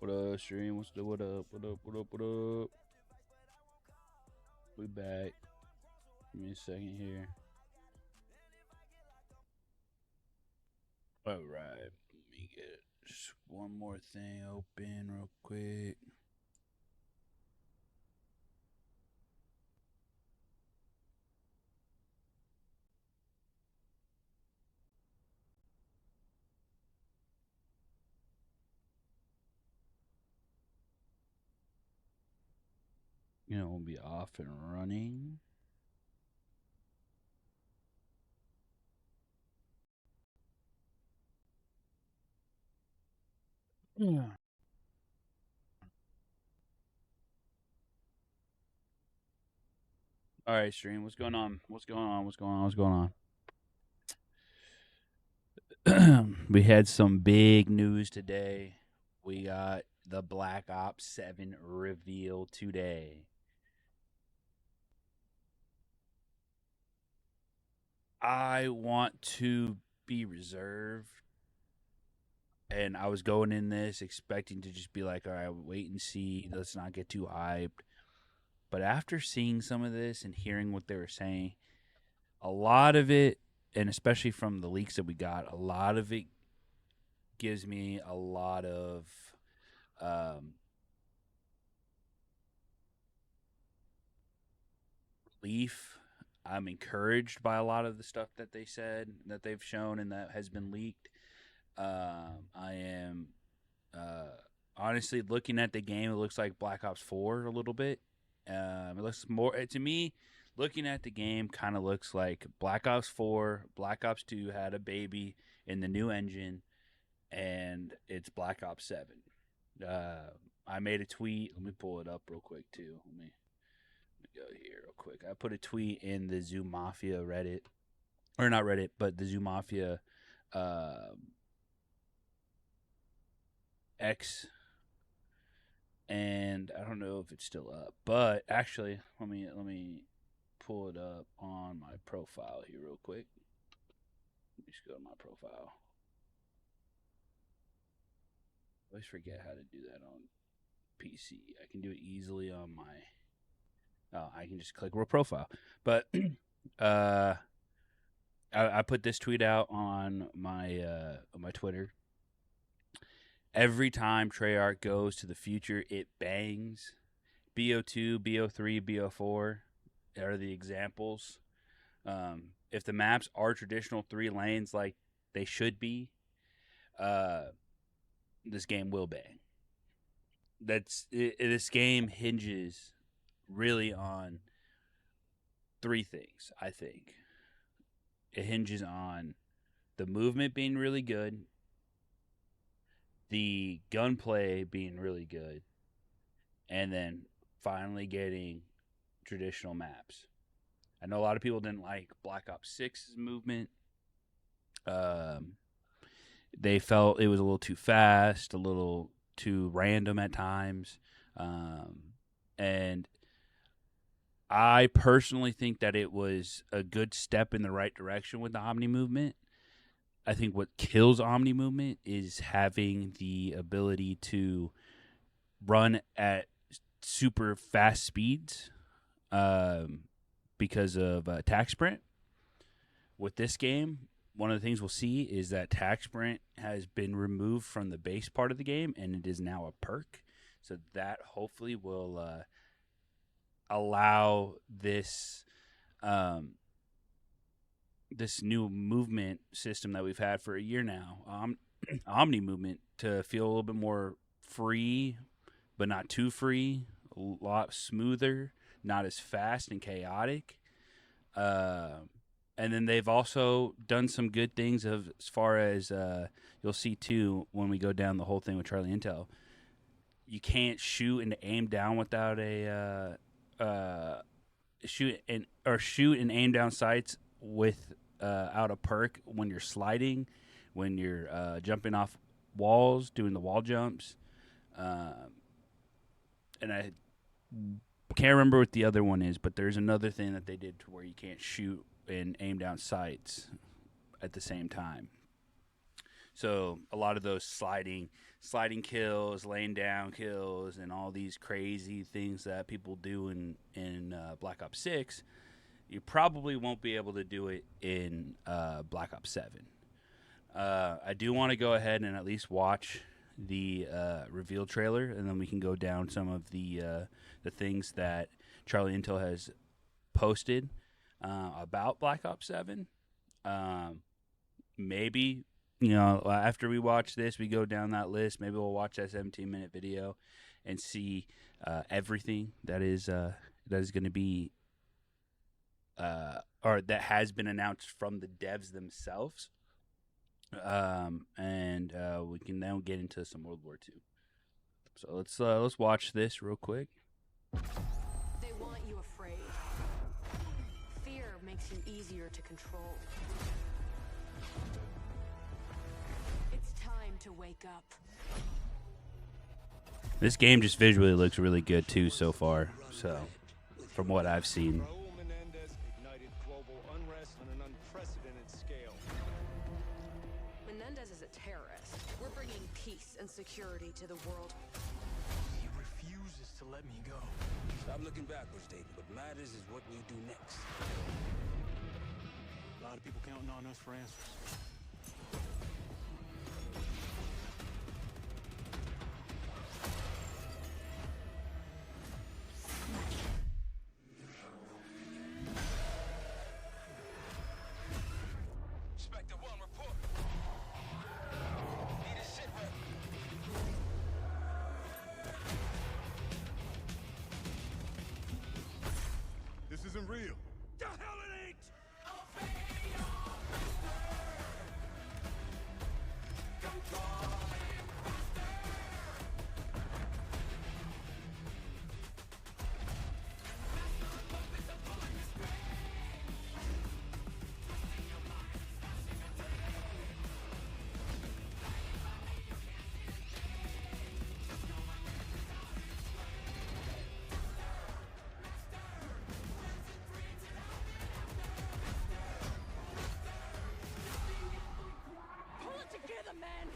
What up, stream? What's the what up? What up? What up? What up? We back. Give me a second here. All right. Let me get just one more thing open real quick. We'll be off and running. Yeah. All right, stream. What's going on? What's going on? What's going on? What's going on? We had some big news today. We got the Black Ops 7 reveal today. I want to be reserved, and I was going in this expecting to just be like, all right, wait and see. Let's not get too hyped. But after seeing some of this and hearing what they were saying, a lot of it, and especially from the leaks that we got, a lot of it gives me a lot of um, relief. I'm encouraged by a lot of the stuff that they said, that they've shown, and that has been leaked. I am uh, honestly looking at the game. It looks like Black Ops 4 a little bit. It looks more to me. Looking at the game, kind of looks like Black Ops 4, Black Ops 2 had a baby in the new engine, and it's Black Ops 7. I made a tweet. Let me pull it up real quick too. Let me go here real quick. I put a tweet in the Zoo Mafia Reddit, or not Reddit, but the Zoo Mafia uh, X, and I don't know if it's still up. But actually, let me pull it up on my profile here real quick. Let me just go to my profile. I always forget how to do that on PC. I can do it easily on my. Oh, I can just click World Profile. But uh, I put this tweet out on my Twitter. Every time Treyarch goes to the future, it bangs. BO2, BO3, BO4 are the examples. If the maps are traditional 3 lanes like they should be, uh, this game will bang. This game hinges really on 3 things. I think it hinges on the movement being really good, the gunplay being really good, and then finally getting traditional maps. I know a lot of people didn't like Black Ops 6's movement. Um, they felt it was a little too fast, a little too random at times. And I personally think that it was a good step in the right direction with the Omni movement. I think what kills Omni movement is having the ability to run at super fast speeds um, because of attack sprint. With this game, one of the things we'll see is that attack sprint has been removed from the base part of the game, and it is now a perk. So that hopefully will allow this new movement system that we've had for a year now, Omni movement, to feel a little bit more free, but not too free, a lot smoother, not as fast and chaotic. Uh, and then they've also done some good things as far as you'll see too when we go down the whole thing with Charlie Intel. You can't shoot and aim down without a shoot and aim down sights with out a perk when you're sliding, when you're jumping off walls, doing the wall jumps. Uh, and I can't remember what the other one is, but there's another thing that they did to where you can't shoot and aim down sights at the same time. So a lot of those sliding kills, laying down kills, and all these crazy things that people do in Black Ops 6, you probably won't be able to do it in Black Ops 7. I do want to go ahead and at least watch the reveal trailer, and then we can go down some of the things that Charlie Intel has posted about Black Ops 7. Maybe, after we watch this, we go down that list. Maybe we'll watch that 17-minute video and see everything that is going to be or that has been announced from the devs themselves. And we can now get into some World War II. So let's watch this real quick. They want you afraid. Fear makes you easier to control. It's time to wake up. This game just visually looks really good too so far. So, from what I've seen. Ignited global unrest on an unprecedented scale. Menendez is a terrorist. We're bringing peace and security to the world. He refuses to let me go. Stop looking backwards, David. What matters is what we do next. A lot of people counting on us for answers. Inspector 1, report. Need a sit rep. This isn't real. The hell it ain't! Pull it together, man!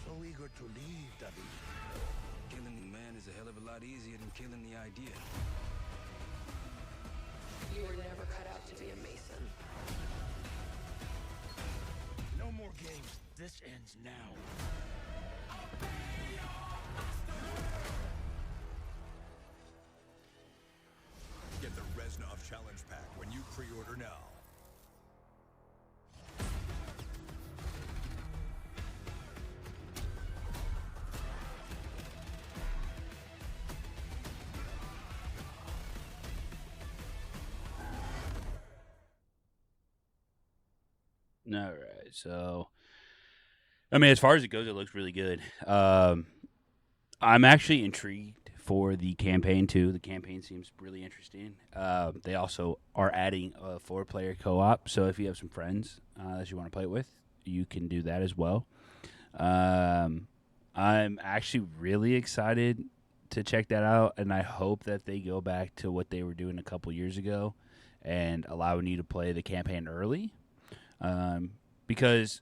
So eager to leave, David. Killing the man is a hell of a lot easier than killing the idea. You were never cut out to be a Mason. No more games. This ends now. Get the Reznov Challenge Pack when you pre-order now. All right, so I mean, as far as it goes, it looks really good. I'm actually intrigued for the campaign too. The campaign seems really interesting. They also are adding a 4-player co-op, so if you have some friends that you want to play it with, you can do that as well. I'm actually really excited to check that out, and I hope that they go back to what they were doing a couple years ago and allowing you to play the campaign early. Because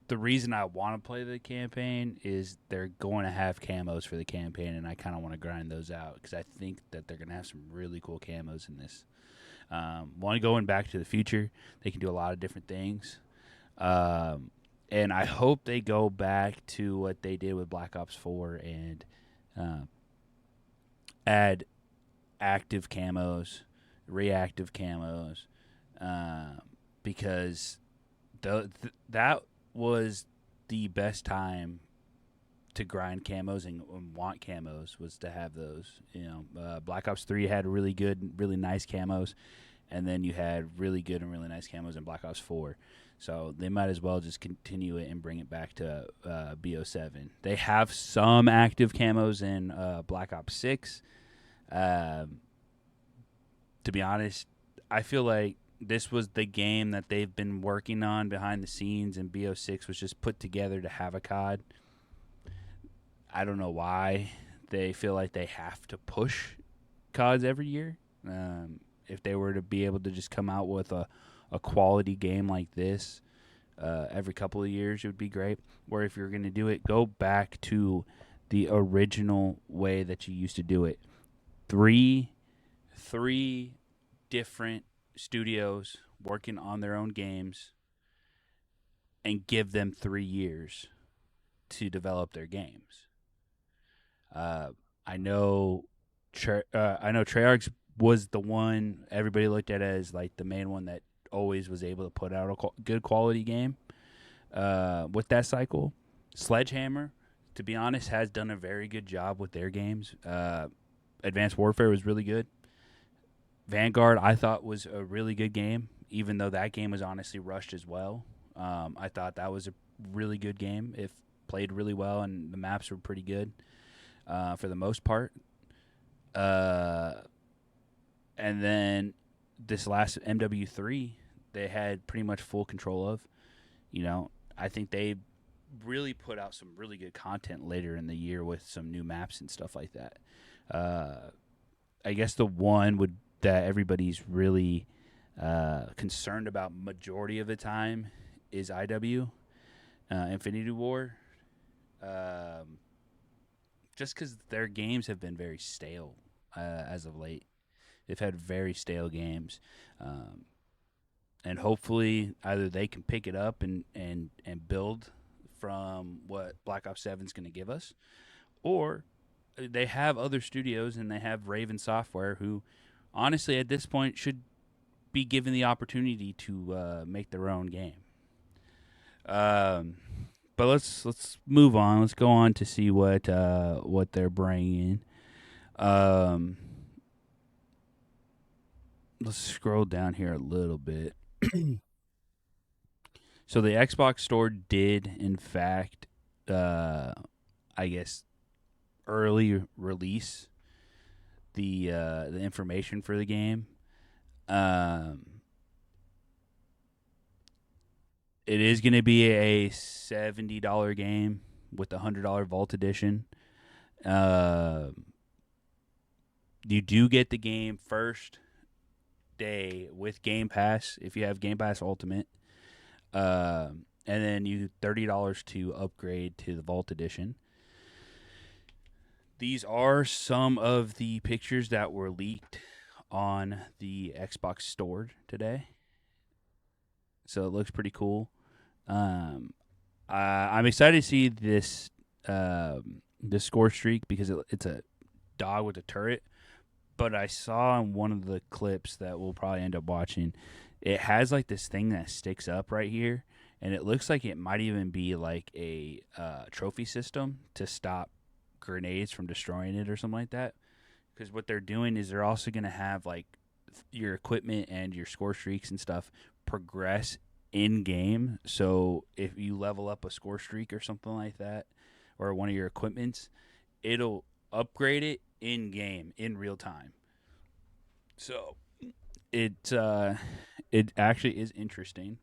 the reason I want to play the campaign is they're going to have camos for the campaign, and I kind of want to grind those out because I think that they're going to have some really cool camos in this. One going Back to the Future, they can do a lot of different things. And I hope they go back to what they did with Black Ops 4 and add active camos, reactive camos, because that was the best time to grind camos and want camos, was to have those. Black Ops 3 had really good, really nice camos, and then you had really good and really nice camos in Black Ops 4. So they might as well just continue it and bring it back to BO7. They have some active camos in Black Ops 6. To be honest, I feel like this was the game that they've been working on behind the scenes, and BO6 was just put together to have a COD. I don't know why they feel like they have to push CODs every year. If they were to be able to just come out with a quality game like this, every couple of years, it would be great. Or if you're going to do it, go back to the original way that you used to do it. Three different studios working on their own games, and give them 3 years to develop their games. Uh, I know, I know Treyarch was the one everybody looked at as like the main one that always was able to put out a good quality game. With that cycle, Sledgehammer, to be honest, has done a very good job with their games. Advanced Warfare was really good. Vanguard, I thought, was a really good game, even though that game was honestly rushed as well. I thought that was a really good game. It played really well, and the maps were pretty good for the most part. And then this last MW3, they had pretty much full control of. I think they really put out some really good content later in the year with some new maps and stuff like that. I guess the one that everybody's really concerned about majority of the time is IW, Infinity War. Just because their games have been very stale as of late. They've had very stale games. And hopefully either they can pick it up and build from what Black Ops 7 is going to give us, or they have other studios and they have Raven Software, who honestly at this point should be given the opportunity to make their own game. But let's move on. Let's go on to see what they're bringing. Let's scroll down here a little bit. So the Xbox Store did, in fact, I guess, early release the information for the game. It is going to be a $70 game with the $100 Vault Edition. You do get the game first day with Game Pass if you have Game Pass Ultimate. And then you $30 to upgrade to the Vault Edition. These are some of the pictures that were leaked on the Xbox Store today. So it looks pretty cool. I'm excited to see this score streak because it's a dog with a turret. But I saw in one of the clips that we'll probably end up watching, it has like this thing that sticks up right here, and it looks like it might even be like a trophy system to stop grenades from destroying it or something like that. Because what they're doing is they're also going to have like your equipment and your score streaks and stuff progress in game. So if you level up a score streak or something like that, or one of your equipments, it'll upgrade it in game in real time. So it actually is interesting,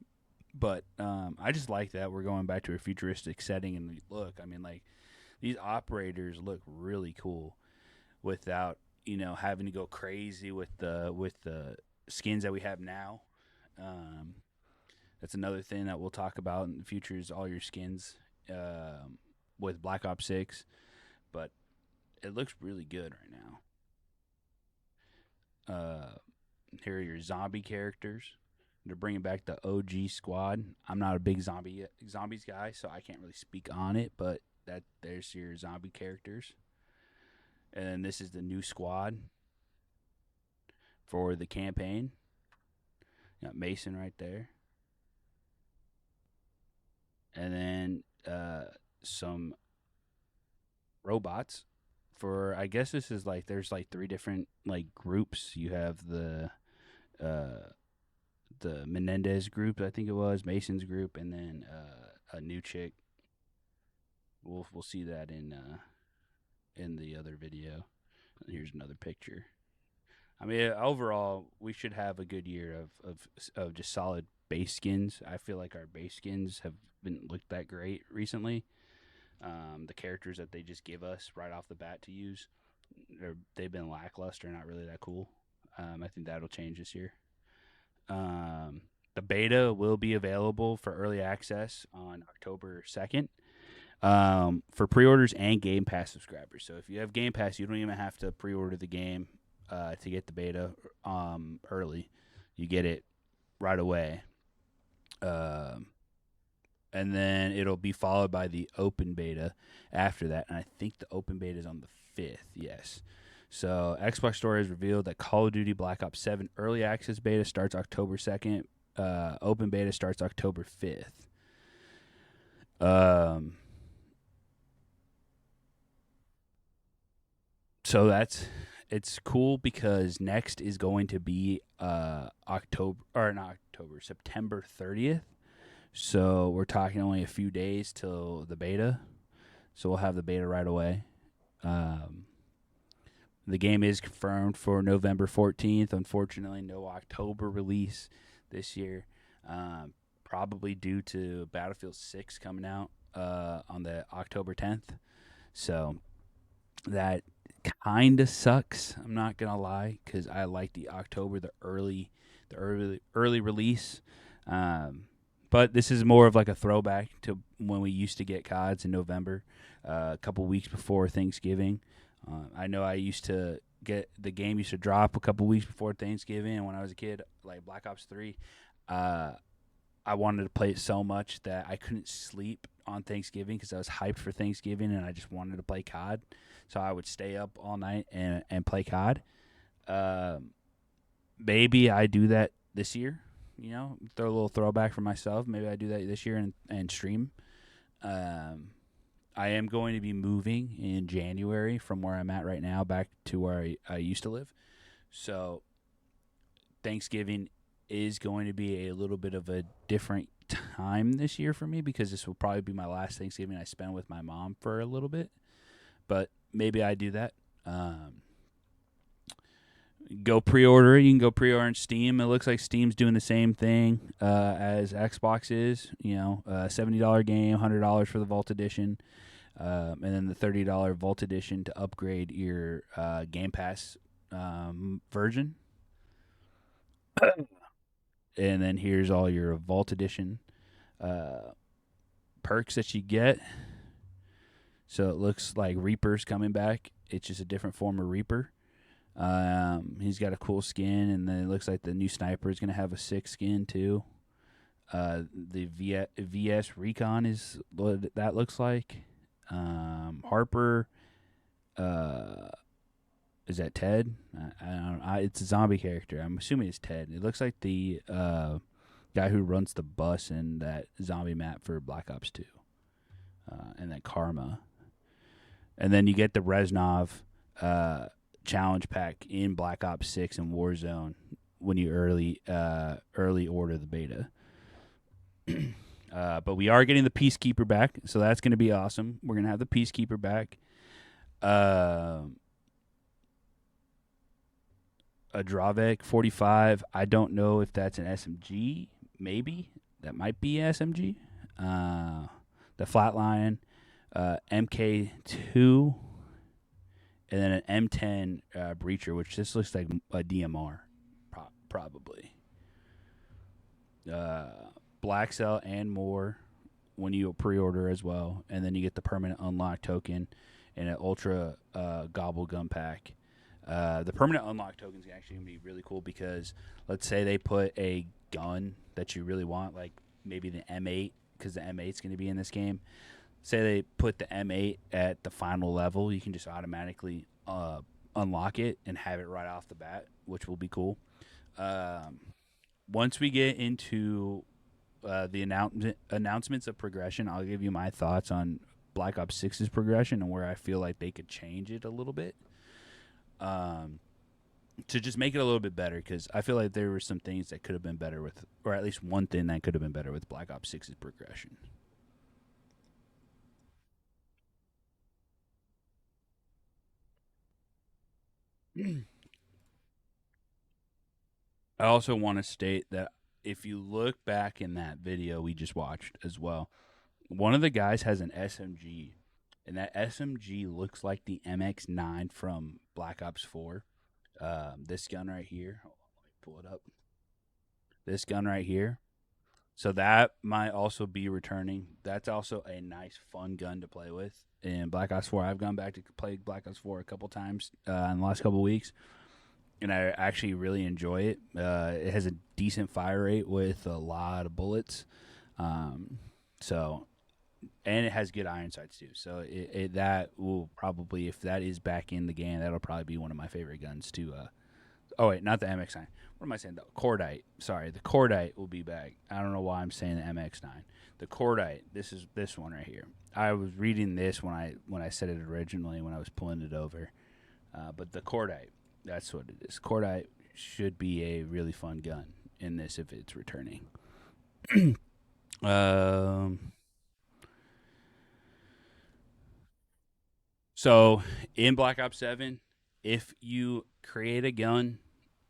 but I just like that we're going back to a futuristic setting. And look, I mean, like, these operators look really cool without having to go crazy with the skins that we have now. That's another thing that we'll talk about in the future is all your skins with Black Ops 6, but it looks really good right now. Here are your zombie characters. They're bringing back the OG squad. I'm not a big zombies guy, so I can't really speak on it, but there's your zombie characters. And then this is the new squad for the campaign. Got Mason right there. And then some robots for, I guess this is like, there's like 3 different like groups. You have the Menendez group, I think it was, Mason's group, and then a new chick. We'll see that in the other video. Here's another picture. I mean, overall, we should have a good year of just solid base skins. I feel like our base skins have been looked that great recently. The characters that they just give us right off the bat to use, they've been lackluster, not really that cool. I think that'll change this year. The The beta will be available for early access on October 2nd. For pre-orders and Game Pass subscribers. So if you have Game Pass, you don't even have to pre-order the game to get the beta early. You get it right away. And then it'll be followed by the open beta after that. And I think the open beta is on the 5th, yes. So Xbox Store has revealed that Call of Duty Black Ops 7 early access beta starts October 2nd. Open beta starts October 5th. So it's cool because next is going to be September 30th. So we're talking only a few days till the beta. So we'll have the beta right away. The game is confirmed for November 14th. Unfortunately, no October release this year. Probably due to Battlefield 6 coming out on the October 10th. So that kind of sucks. I'm not gonna lie, because I like the October, the early release. But this is more of like a throwback to when we used to get CODs in November, a couple weeks before Thanksgiving. I know I used to get the game used to drop a couple weeks before Thanksgiving, and when I was a kid, like Black Ops 3, I wanted to play it so much that I couldn't sleep on Thanksgiving because I was hyped for Thanksgiving and I just wanted to play COD. So I would stay up all night and play COD. Maybe I do that this year, throw a little throwback for myself. Maybe I do that this year and stream. I am going to be moving in January from where I'm at right now back to where I used to live. So Thanksgiving is going to be a little bit of a different time this year for me because this will probably be my last Thanksgiving I spend with my mom for a little bit. But maybe I do that. Go pre-order it. You can go pre-order on Steam. It looks like Steam's doing the same thing as Xbox is. $70 game, $100 for the Vault Edition, and then the $30 Vault Edition to upgrade your Game Pass version. And then here's all your Vault Edition perks that you get. So it looks like Reaper's coming back. It's just a different form of Reaper. He's got a cool skin, and then it looks like the new Sniper is going to have a sick skin too. The VS Recon is what that looks like. Harper, is that Ted? I don't know. It's a zombie character. I'm assuming it's Ted. It looks like the guy who runs the bus in that zombie map for Black Ops 2. And then Karma. And then you get the Reznov challenge pack in Black Ops 6 and Warzone when you early order the beta. But we are getting the Peacekeeper back, so that's going to be awesome. We're going to have the Peacekeeper back. A Dravek 45. I don't know if that's an SMG. Maybe. That might be SMG. The Flatline. MK2. And then an M10 Breacher, which just looks like a DMR. Probably. Black Cell and more when you pre-order as well. And then you get the permanent unlock token and an Ultra Gobble Gun pack. The permanent unlock token is actually going to be really cool because let's say they put a gun that you really want, like maybe the M8, because the M8 is going to be in this game. Say they put the M8 at the final level, you can just automatically unlock it and have it right off the bat, which will be cool. Once we get into the announcements of progression, I'll give you my thoughts on Black Ops 6's progression and where I feel like they could change it a little bit. To just make it a little bit better, because I feel like there were some things that could have been better with, or at least one thing that could have been better with Black Ops 6's progression. I also want to state that if you look back in that video we just watched as well, one of the guys has an SMG, and that SMG looks like the MX-9 from Black Ops 4. This gun right here. Hold on, let me pull it up. This gun right here So that might also be returning. That's also a nice, fun gun to play with. In Black Ops 4, I've gone back to play Black Ops 4 a couple times in the last couple of weeks, and I actually really enjoy it. It has a decent fire rate with a lot of bullets. So, and it has good iron sights too. So that will probably, if that is back in the game, that'll probably be one of my favorite guns to. Oh wait, not the MX9. What am I saying? The Cordite. Sorry, the Cordite will be back. I don't know why I'm saying the MX9. The Cordite. This is this one right here. I was reading this when I said it originally when I was pulling it over. But the Cordite. That's what it is. Cordite should be a really fun gun in this if it's returning. So in Black Ops 7, if you create a gun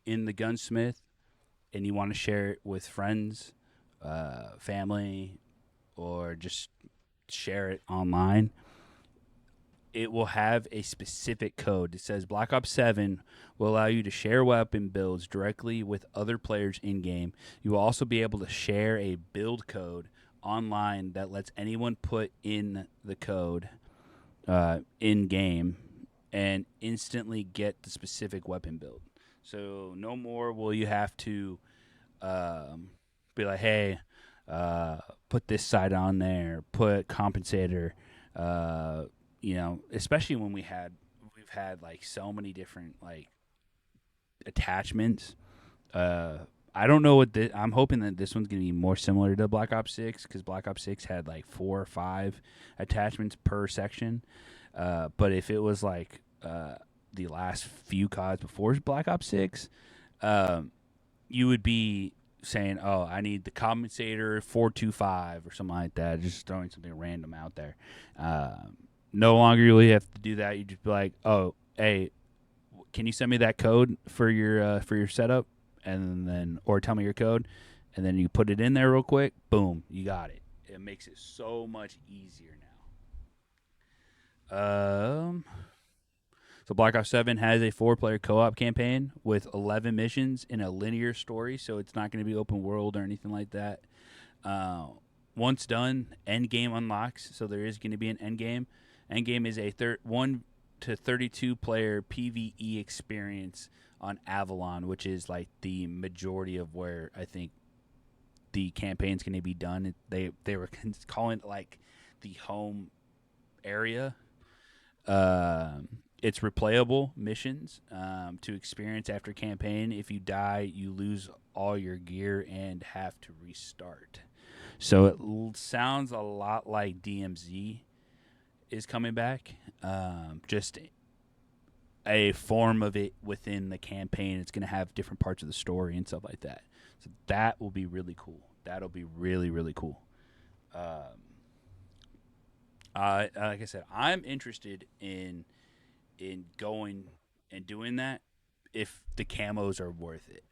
in the gunsmith and you want to share it with friends, family, or just share it online, it will have a specific code. It says Black Ops 7 will allow you to share weapon builds directly with other players in-game. You will also be able to share a build code online that lets anyone put in the code in-game and instantly get the specific weapon build. So no more will you have to be like, hey, put this side on there, put compensator, especially when we've had like so many different like attachments. I don't know what I'm hoping that this one's gonna be more similar to Black Ops 6 because Black Ops 6 had like 4 or 5 attachments per section. But if it was like the last few CODs before Black Ops 6, you would be saying, "Oh, I need the compensator 425 or something like that." Just throwing something random out there. No longer you really have to do that. You just be like, "Oh, hey, can you send me that code for your setup?" And then, or tell me your code, and then you put it in there real quick. Boom, you got it. It makes it so much easier now. So Black Ops 7 has a 4-player co-op campaign with 11 missions in a linear story, so it's not going to be open world or anything like that. Once done, end game unlocks, so there is going to be an end game. End game is a 1 to 32 player PvE experience on Avalon, which is like the majority of where I think the campaign's going to be done. They were calling it like the home area. It's replayable missions to experience after campaign. If you die, you lose all your gear and have to restart. So it sounds a lot like DMZ is coming back. Just a form of it within the campaign. It's going to have different parts of the story and stuff like that. So that will be really cool. That'll be really, really cool. Like I said, I'm interested in going and doing that if the camos are worth it.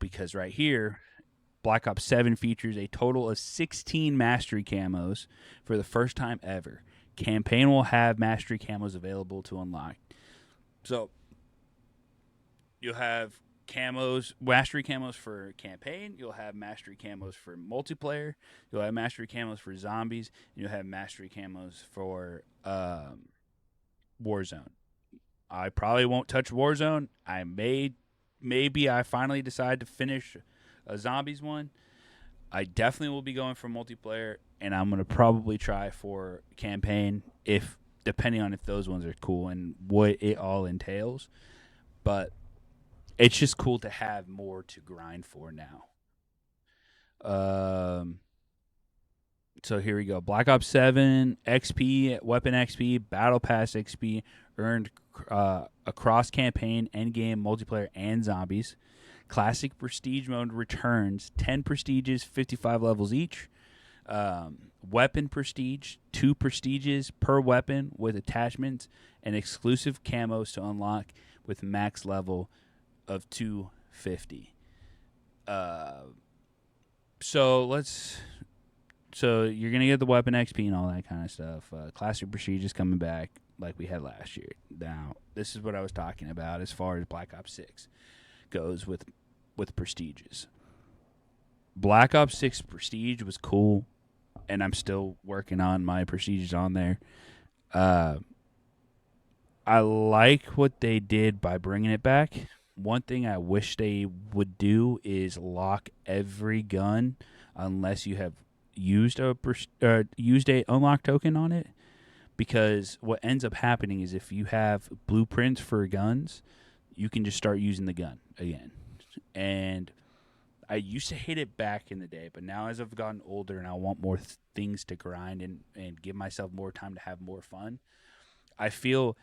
Because right here, Black Ops 7 features a total of 16 mastery camos for the first time ever. Campaign will have mastery camos available to unlock. So you'll have mastery camos for campaign. You'll have mastery camos for multiplayer. You'll have mastery camos for zombies. And you'll have mastery camos for Warzone. I probably won't touch Warzone. Maybe I finally decide to finish a zombies one. I definitely will be going for multiplayer, and I'm going to probably try for campaign depending on if those ones are cool and what it all entails. But it's just cool to have more to grind for now. So here we go. Black Ops 7 XP, Weapon XP, Battle Pass XP earned across campaign, endgame, multiplayer, and zombies. Classic Prestige mode returns 10 prestiges, 55 levels each. Weapon Prestige, 2 prestiges per weapon with attachments and exclusive camos to unlock with max level of 250. So you're going to get the Weapon XP and all that kind of stuff. Classic Prestige is coming back like we had last year. Now, this is what I was talking about as far as Black Ops 6 goes with prestiges. Black Ops 6 Prestige was cool, and I'm still working on my Prestige on there. Uh, I like what they did by bringing it back. One thing I wish they would do is lock every gun unless you have used a unlock token on it. Because what ends up happening is if you have blueprints for guns, you can just start using the gun again. And I used to hate it back in the day, but now as I've gotten older and I want more things to grind and give myself more time to have more fun, I feel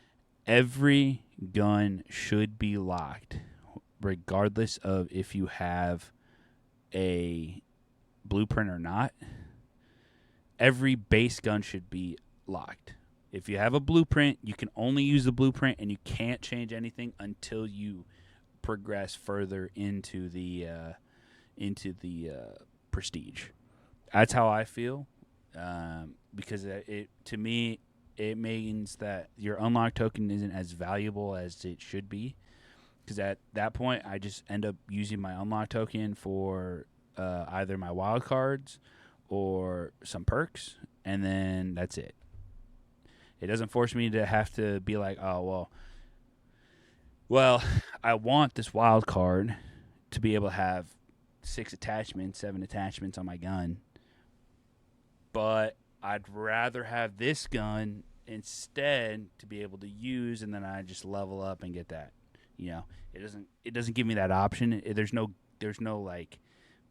every gun should be locked, regardless of if you have a blueprint or not. Every base gun should be locked. If you have a blueprint, you can only use the blueprint, and you can't change anything until you progress further into the prestige. That's how I feel, because it to me it means that your unlock token isn't as valuable as it should be. Because at that point, I just end up using my unlock token for either my wild cards or some perks, and then that's it. It doesn't force me to have to be like, oh well, I want this wild card to be able to have 7 attachments on my gun, but I'd rather have this gun instead to be able to use, and then I just level up and get that. It doesn't give me that option. There's no like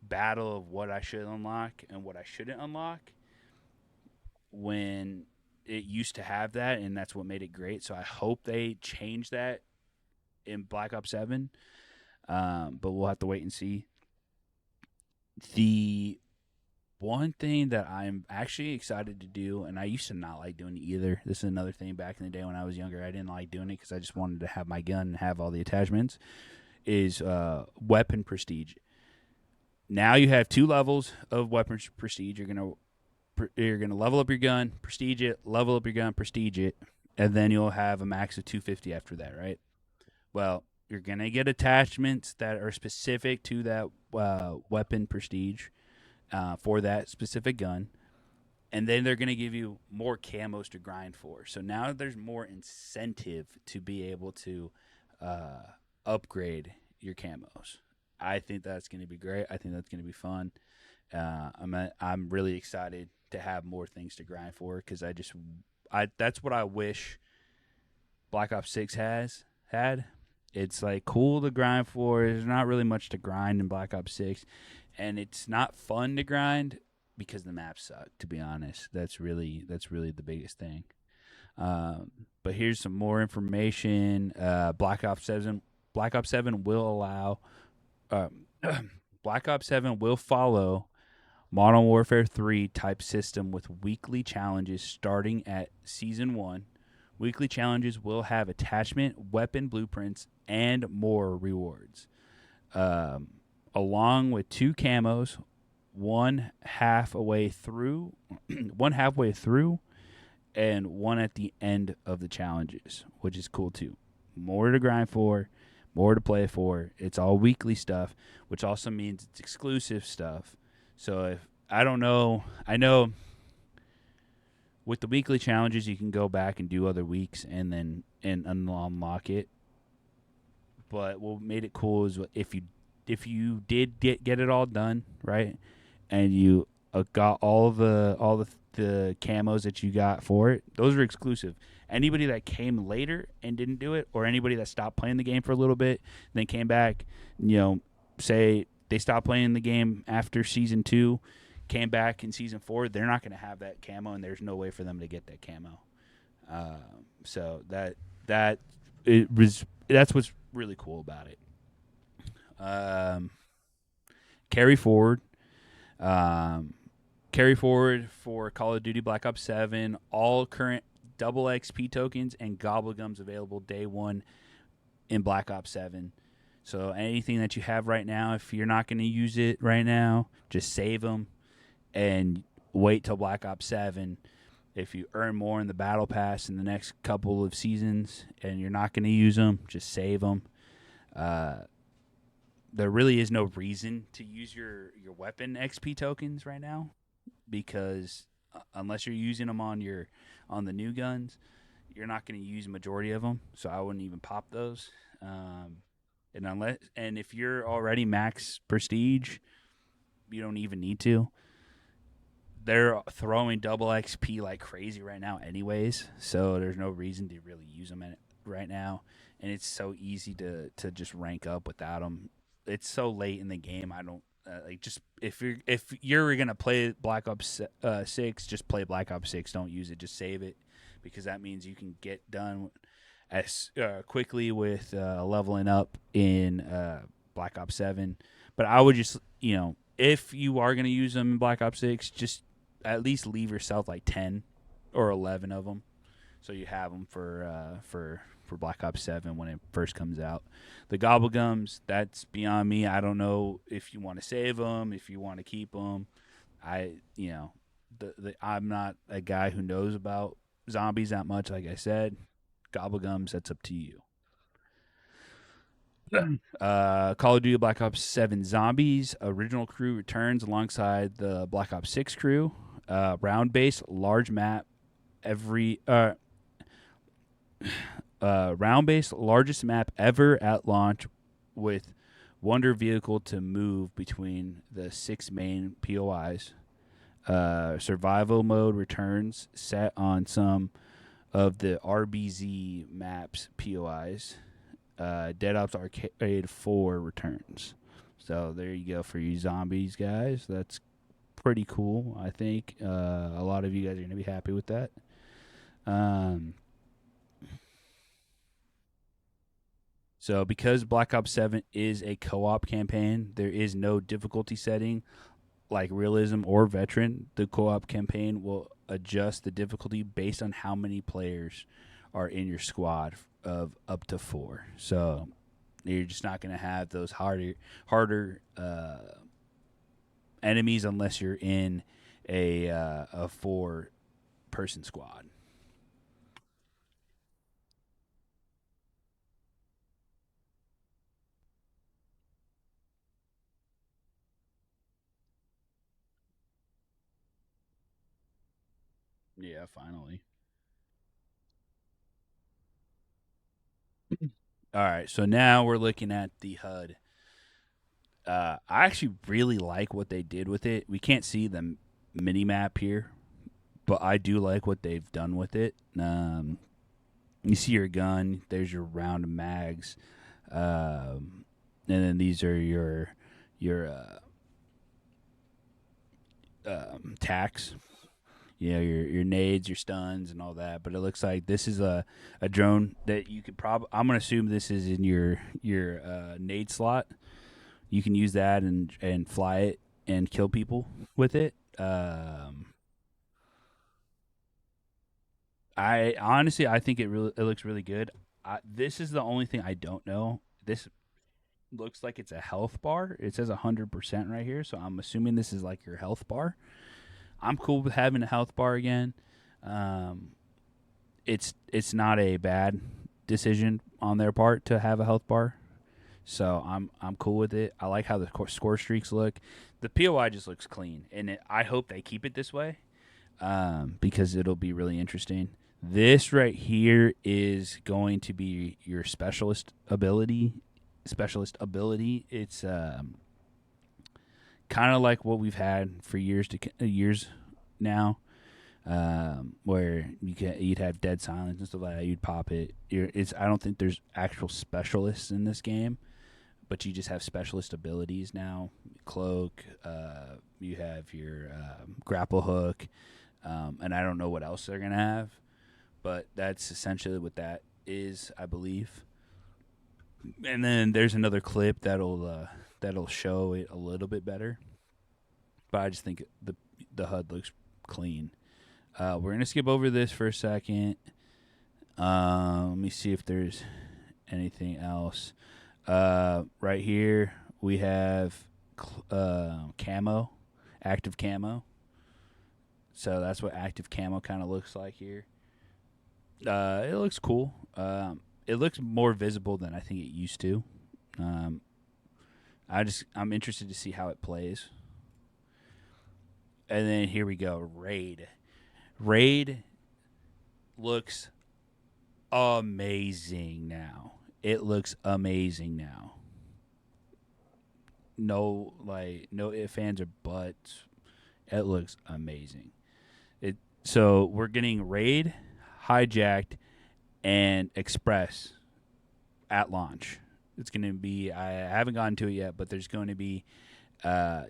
battle of what I should unlock and what I shouldn't unlock when it used to have that, and that's what made it great. So I hope they change that in Black Ops 7, but we'll have to wait and see. The one thing that I'm actually excited to do, and I used to not like doing it either. This is another thing back in the day when I was younger. I didn't like doing it because I just wanted to have my gun and have all the attachments, is weapon prestige. Now you have 2 levels of weapon prestige. You're gonna level up your gun, prestige it, level up your gun, prestige it, and then you'll have a max of 250 after that, right? Well, you're gonna get attachments that are specific to that weapon prestige for that specific gun, and then they're gonna give you more camos to grind for. So now there's more incentive to be able to upgrade your camos. I think that's going to be great. I think that's going to be fun. I'm really excited to have more things to grind for because that's what I wish Black Ops 6 had. It's like cool to grind for. There's not really much to grind in Black Ops 6, and it's not fun to grind because the maps suck. To be honest, that's really the biggest thing. But here's some more information. Black Ops 7 will allow. Black Ops 7 will follow Modern Warfare 3 type system with weekly challenges starting at Season 1. Weekly challenges will have attachment, weapon blueprints, and more rewards. Along with 2 camos, one halfway through, and one at the end of the challenges, which is cool too. More to grind for. More to play for. It's all weekly stuff, which also means it's exclusive stuff. So if I know with the weekly challenges you can go back and do other weeks and then unlock it. But what made it cool is if you did get it all done, right? And you got all the camos that you got for it, those are exclusive. Anybody that came later and didn't do it, or anybody that stopped playing the game for a little bit, then came back, say they stopped playing the game after Season 2, came back in Season 4, they're not going to have that camo, and there's no way for them to get that camo. So that's what's really cool about it. Carry forward for Call of Duty Black Ops 7, all current double XP tokens and gobblegums available day 1 in Black Ops 7. So anything that you have right now, if you're not going to use it right now, just save them and wait till Black Ops 7. If you earn more in the Battle Pass in the next couple of seasons and you're not going to use them, just save them. there really is no reason to use your weapon XP tokens right now because unless you're using them on the new guns, you're not going to use a majority of them. So I wouldn't even pop those. And if you're already max prestige, you don't even need to. They're throwing double XP like crazy right now, anyways. So there's no reason to really use them right now, and it's so easy to just rank up without them. It's so late in the game. I don't like just if you're gonna play Black Ops 6, just play Black Ops 6. Don't use it. Just save it because that means you can get done as quickly with leveling up in Black Ops 7. But I would just if you are gonna use them in Black Ops 6, just at least leave yourself like 10 or 11 of them, so you have them for Black Ops 7 when it first comes out. The Gobblegums, that's beyond me. I don't know if you want to save them, if you want to keep them. I'm not a guy who knows about zombies that much. Like I said, Gobblegums, that's up to you. Call of Duty Black Ops 7 Zombies original crew returns alongside the Black Ops 6 crew. Round based large map round based largest map ever at launch with wonder vehicle to move between the 6 main POIs. Survival mode returns set on some of the RBZ maps POIs. Dead Ops Arcade 4 returns. So there you go for you zombies, guys. That's pretty cool, I think. A lot of you guys are going to be happy with that. So because Black Ops 7 is a co-op campaign, there is no difficulty setting like realism or veteran. The co-op campaign will adjust the difficulty based on how many players are in your squad of up to 4. So you're just not going to have those harder enemies unless you're in a 4-person squad. Yeah, finally. All right, so now we're looking at the HUD. I actually really like what they did with it. We can't see the mini map here, but I do like what they've done with it. You see your gun. There's your round mags, and then these are your tacks. Your nades, your stuns, and all that. But it looks like this is a drone that you could probably. I'm gonna assume this is in your nade slot. You can use that and fly it and kill people with it. I think it looks really good. This is the only thing I don't know. This looks like it's a health bar. It says 100% right here, so I'm assuming this is like your health bar. I'm cool with having a health bar again. It's not a bad decision on their part to have a health bar, so I'm cool with it. I like how the score streaks look. The POI just looks clean, and I hope they keep it this way because it'll be really interesting. This right here is going to be your specialist ability. It's kind of like what we've had for years now, where you'd have dead silence and stuff like that. You'd pop it. I don't think there's actual specialists in this game, but you just have specialist abilities now. Cloak, you have your grapple hook, and I don't know what else they're gonna have, but that's essentially what that is, I believe. And then there's another clip that'll show it a little bit better, but I just think the HUD looks clean. We're gonna skip over this for a second. Let me see if there's anything else. Right here we have camo, active camo. So that's what active camo kind of looks like here. It looks cool. It looks more visible than I think it used to. I'm interested to see how it plays. And then here we go, Raid. Raid looks amazing now. It looks amazing now. No ifs, ands, or buts. It looks amazing. So we're getting Raid, Hijacked, and Express at launch. It's going to be, I haven't gotten to it yet, but there's going to be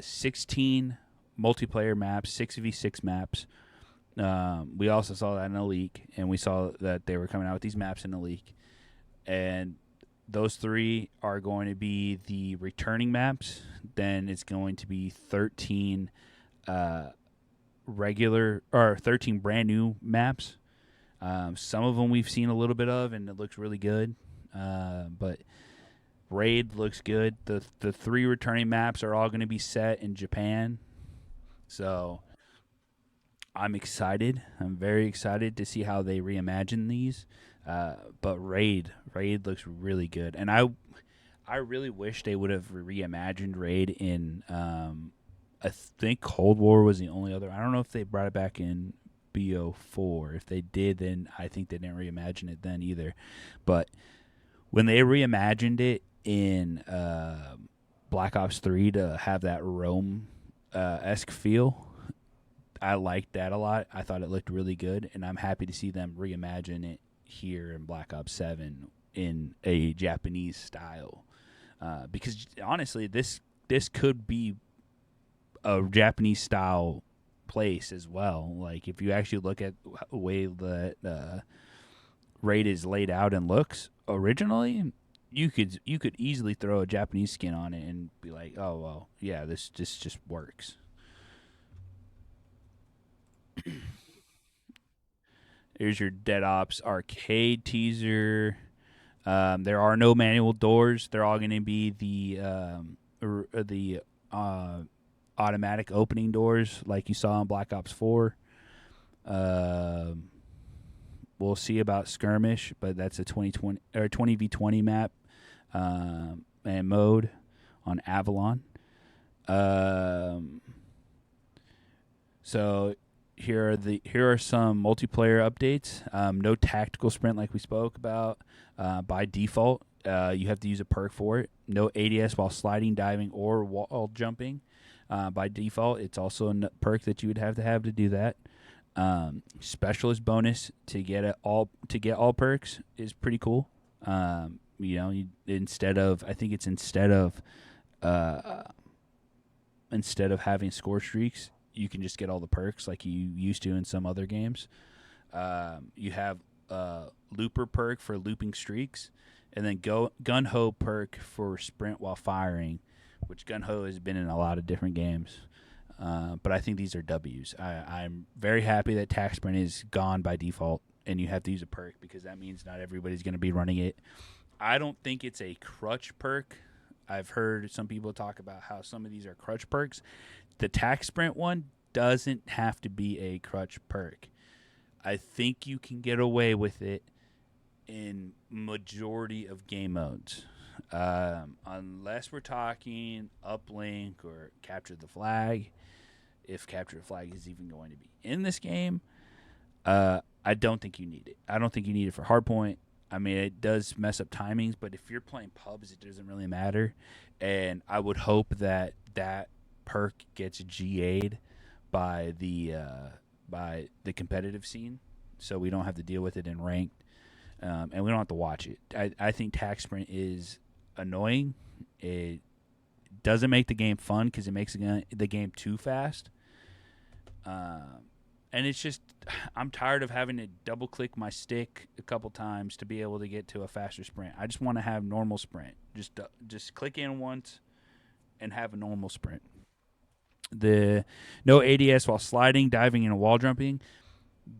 16 multiplayer maps, 6v6 maps. We also saw that in a leak, and we saw that they were coming out with these maps in a leak. And those 3 are going to be the returning maps. Then it's going to be 13 regular or 13 brand new maps. Some of them we've seen a little bit of, and it looks really good. But Raid looks good. The 3 returning maps are all going to be set in Japan. So I'm excited. I'm very excited to see how they reimagine these. But Raid looks really good. And I really wish they would have reimagined Raid in I think Cold War was the only other. I don't know if they brought it back in BO4. If they did, then I think they didn't reimagine it then either. But when they reimagined it in Black Ops 3 to have that Rome-esque feel, I liked that a lot. I thought it looked really good, and I'm happy to see them reimagine it here in Black Ops 7 in a Japanese style. Because honestly, this could be a Japanese style place as well. Like if you actually look at the way that Raid is laid out and looks originally, you could easily throw a Japanese skin on it and be like, oh well, yeah, this just works. Here's your Dead Ops arcade teaser. There are no manual doors. They're all going to be the automatic opening doors like you saw in Black Ops 4. We'll see about Skirmish, but that's a 2020 or 20v20 map and mode on Avalon. So here are some multiplayer updates. No tactical sprint like we spoke about. By default, you have to use a perk for it. No ADS while sliding, diving, or wall jumping. By default, it's also a perk that you would have to do that. Specialist bonus to get all perks is pretty cool. Instead of having score streaks, you can just get all the perks like you used to in some other games. You have looper perk for looping streaks, and then gun ho perk for sprint while firing, which gun ho has been in a lot of different games. But I think these are W's. I'm very happy that tac sprint is gone by default, and you have to use a perk because that means not everybody's going to be running it. I don't think it's a crutch perk. I've heard some people talk about how some of these are crutch perks. The tac sprint one doesn't have to be a crutch perk. I think you can get away with it in majority of game modes. Unless we're talking uplink or capture the flag. If capture the flag is even going to be in this game, I don't think you need it. I don't think you need it for hardpoint. I mean, it does mess up timings, but if you're playing pubs, it doesn't really matter. And I would hope that that perk gets GA'd by the competitive scene, so we don't have to deal with it in ranked, and we don't have to watch it. I think tac sprint is annoying. It doesn't make the game fun because it makes the game too fast. And it's just, I'm tired of having to double click my stick a couple times to be able to get to a faster sprint. I just want to have normal sprint. Just click in once and have a normal sprint. The no ADS while sliding, diving, and wall jumping.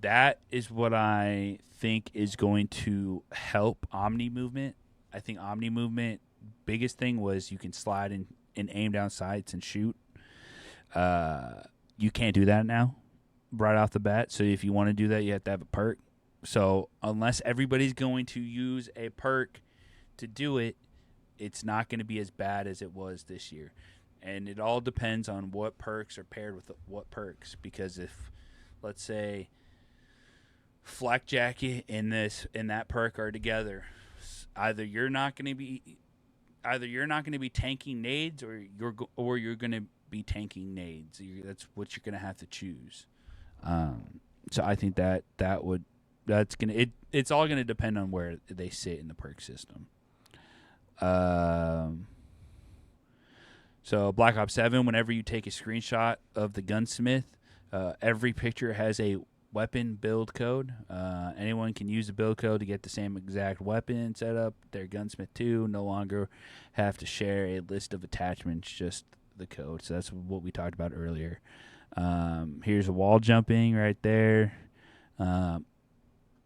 That is what I think is going to help Omni movement. I think Omni movement, biggest thing was you can slide and aim down sights and shoot. You can't do that now right off the bat. So if you want to do that, you have to have a perk. So unless everybody's going to use a perk to do it, it's not going to be as bad as it was this year. And it all depends on what perks are paired with what perks. Because if, let's say, Flak Jacket and that perk are together, either you're not going to be tanking nades, or you're going to be tanking nades. That's what you're going to have to choose. So I think it's all gonna depend on where they sit in the perk system. So Black Ops 7, whenever you take a screenshot of the gunsmith, every picture has a weapon build code. Anyone can use the build code to get the same exact weapon set up. Their gunsmith 2 no longer have to share a list of attachments, just the code. So that's what we talked about earlier. Here's a wall jumping right there.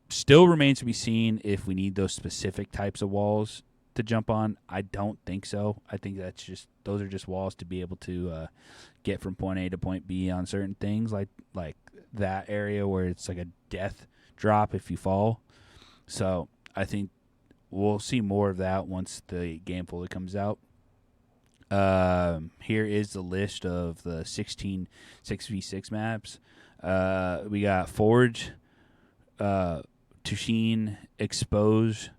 Still remains to be seen if we need those specific types of walls to jump on. I don't think so. I think those are just walls to be able to get from point A to point B on certain things, like that area where it's like a death drop if you fall. So I think we'll see more of that once the game fully comes out. Here is the list of the 16 6v6 maps. We got Forge, Tushin, Exposure,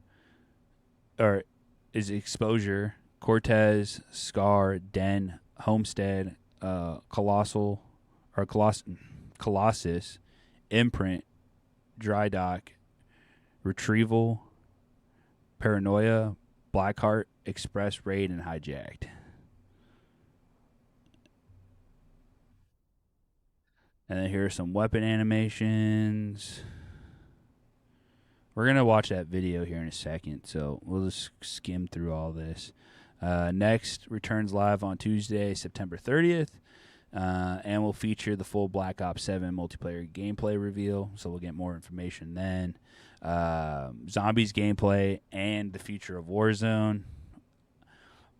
Cortez, Scar, Den, Homestead, Colossus, Imprint, Dry Dock, Retrieval, Paranoia, Blackheart, Express, Raid, and Hijacked. And then here are some weapon animations. We're going to watch that video here in a second, so we'll just skim through all this. Next, returns live on Tuesday, September 30th, and will feature the full Black Ops 7 multiplayer gameplay reveal, so we'll get more information then. Zombies gameplay and the future of Warzone.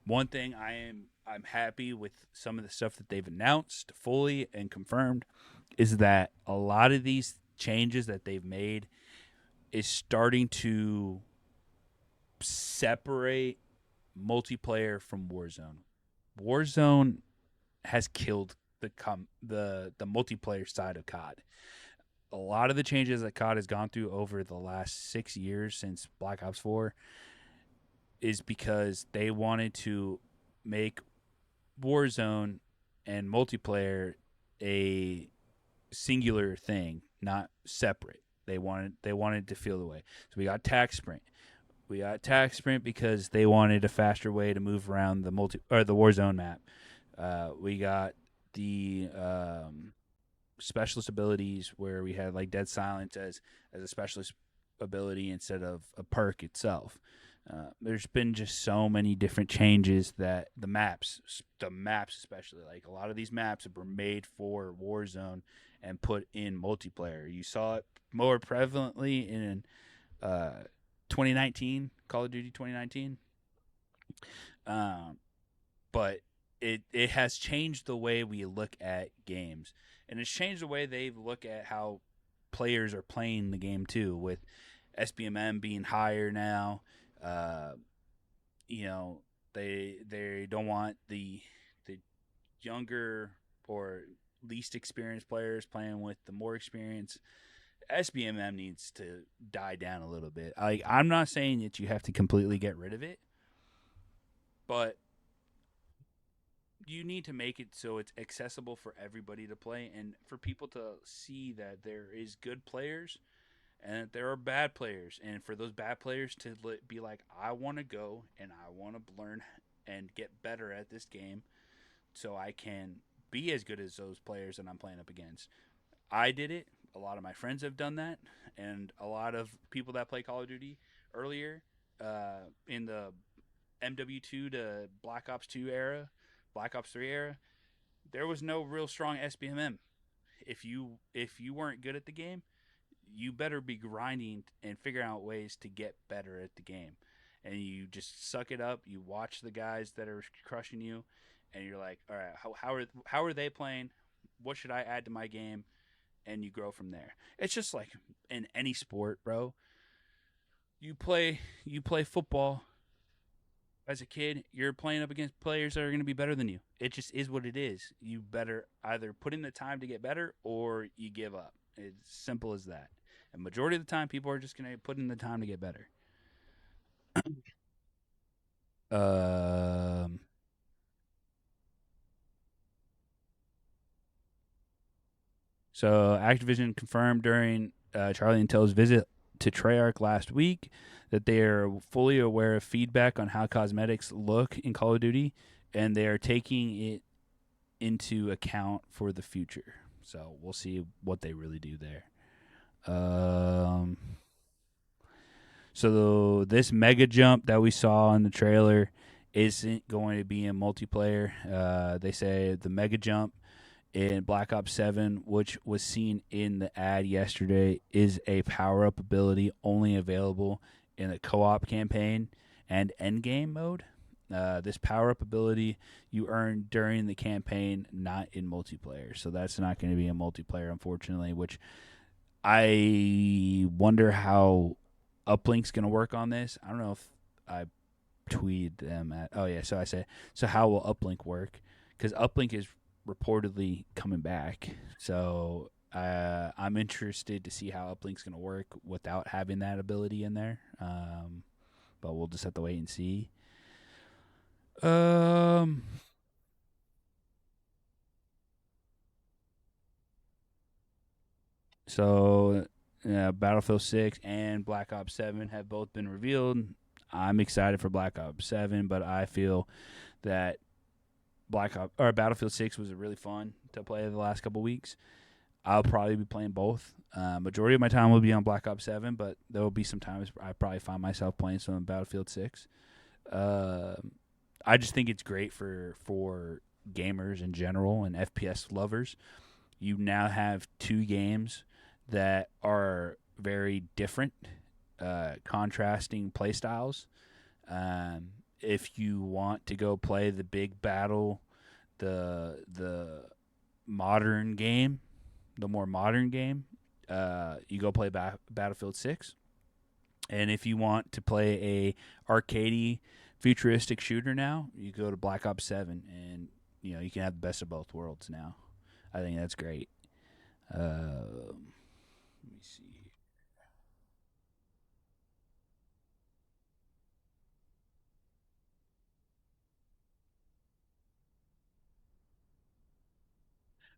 One thing I'm happy with some of the stuff that they've announced fully and confirmed is that a lot of these changes that they've made is starting to separate multiplayer from Warzone. Warzone has killed the multiplayer side of COD. A lot of the changes that COD has gone through over the last 6 years since Black Ops 4 is because they wanted to make Warzone and multiplayer a singular thing, not separate. They wanted to feel the way. So we got Tac Sprint. We got Tac Sprint because they wanted a faster way to move around the Warzone map. We got the specialist abilities where we had like Dead Silence as a specialist ability instead of a perk itself. There's been just so many different changes that the maps especially, like a lot of these maps were made for Warzone and put in multiplayer. You saw it more prevalently in 2019, Call of Duty 2019. But it has changed the way we look at games. And it's changed the way they look at how players are playing the game too, with SBMM being higher now. They don't want the younger or least experienced players playing with the more experienced. SBMM needs to die down a little bit. I'm not saying that you have to completely get rid of it, but you need to make it so it's accessible for everybody to play and for people to see that there is good players and that there are bad players, and for those bad players to be like, I want to go and I want to learn and get better at this game so I can be as good as those players that I'm playing up against. I did it. A lot of my friends have done that, and a lot of people that play Call of Duty earlier in the MW2 to Black Ops 2 era, Black Ops 3 era, there was no real strong SBMM. If you weren't good at the game, you better be grinding and figuring out ways to get better at the game. And you just suck it up. You watch the guys that are crushing you, and you're like, all right, how are they playing? What should I add to my game? And you grow from there. It's just like in any sport, bro. You play football. As a kid, you're playing up against players that are going to be better than you. It just is what it is. You better either put in the time to get better or you give up. It's simple as that. And majority of the time, people are just going to put in the time to get better. Um, so Activision confirmed during Charlie and Till's visit to Treyarch last week that they are fully aware of feedback on how cosmetics look in Call of Duty, and they are taking it into account for the future. So we'll see what they really do there. Um, so this mega jump that we saw in the trailer isn't going to be in multiplayer. They say the mega jump in Black Ops 7, which was seen in the ad yesterday, is a power up ability only available in the co op campaign and endgame mode. This power up ability you earn during the campaign, not in multiplayer. So that's not going to be in multiplayer, unfortunately, which I wonder how Uplink's going to work on this. I don't know if I tweeted them at. Oh, yeah. So I said, so how will Uplink work? Because Uplink is reportedly coming back. So I'm interested to see how Uplink's going to work without having that ability in there. But we'll just have to wait and see. Um, so Battlefield 6 and Black Ops 7 have both been revealed. I'm excited for Black Ops 7, but I feel that Battlefield 6 was really fun to play the last couple weeks. I'll probably be playing both. Majority of my time will be on Black Ops 7, but there will be some times I probably find myself playing some Battlefield 6. I just think it's great for gamers in general and FPS lovers. You now have two games that are very different, contrasting play styles. If you want to go play the big battle, the modern game, the more modern game, you go play Battlefield 6. And if you want to play a arcadey futuristic shooter now, you go to Black Ops 7, and you can have the best of both worlds now. I think that's great. Let me see.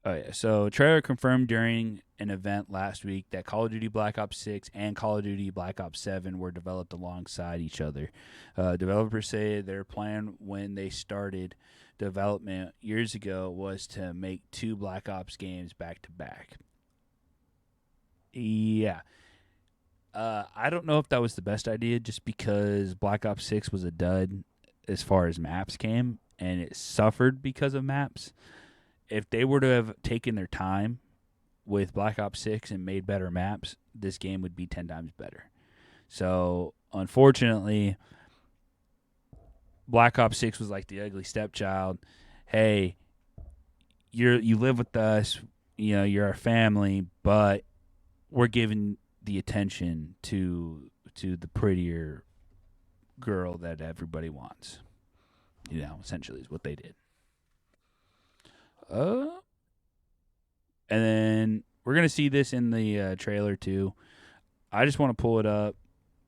Oh yeah. So Treyarch confirmed during an event last week that Call of Duty Black Ops 6 and Call of Duty Black Ops 7 were developed alongside each other. Developers say their plan when they started development years ago was to make two Black Ops games back to back. Yeah. I don't know if that was the best idea just because Black Ops 6 was a dud as far as maps came, and it suffered because of maps. If they were to have taken their time with Black Ops 6 and made better maps, this game would be 10 times better. So, unfortunately, Black Ops 6 was like the ugly stepchild. Hey, you live with us, you're our family, but we're giving the attention to the prettier girl that everybody wants. Essentially is what they did. Uh and then we're gonna see this in the trailer too. I just want to pull it up.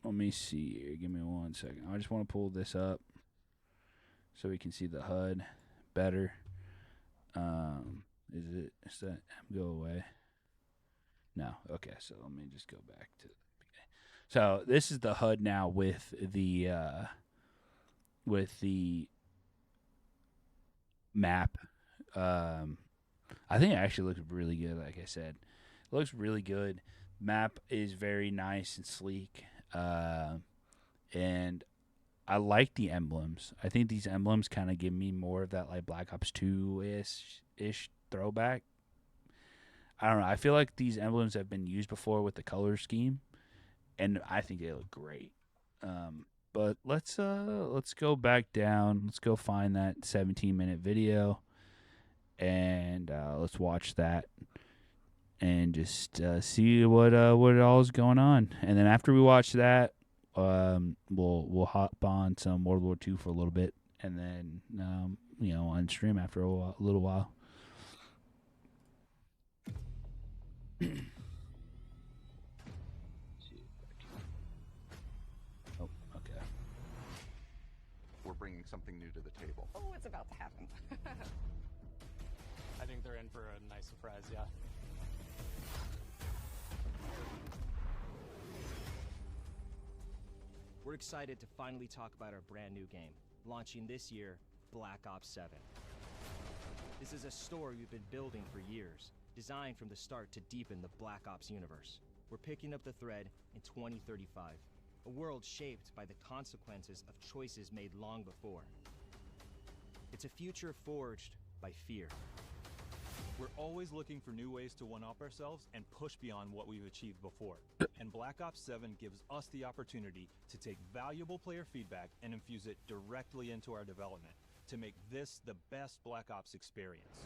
Let me see here. Give me 1 second. I just want to pull this up so we can see the HUD better. Is that go away? No. Okay, so let me just go back to. So this is the HUD now with the map. I think it actually looks really good. Like I said, it looks really good. Map is very nice and sleek, and I like the emblems. I think these emblems kind of give me more of that like Black Ops 2 ish throwback. I don't know. I feel like these emblems have been used before with the color scheme, and I think they look great. But let's go back down. Let's go find that 17-minute video, and let's watch that and just see what all is going on. And then after we watch that, we'll hop on some World War II for a little bit, and then on stream after a little while. Oh, okay. We're bringing something new to the table. Oh, what's about to happen? I think they're in for a nice surprise, yeah. We're excited to finally talk about our brand new game, launching this year, Black Ops 7. This is a story we've been building for years, designed from the start to deepen the Black Ops universe. We're picking up the thread in 2035, a world shaped by the consequences of choices made long before. It's a future forged by fear. We're always looking for new ways to one-up ourselves and push beyond what we've achieved before. And Black Ops 7 gives us the opportunity to take valuable player feedback and infuse it directly into our development to make this the best Black Ops experience.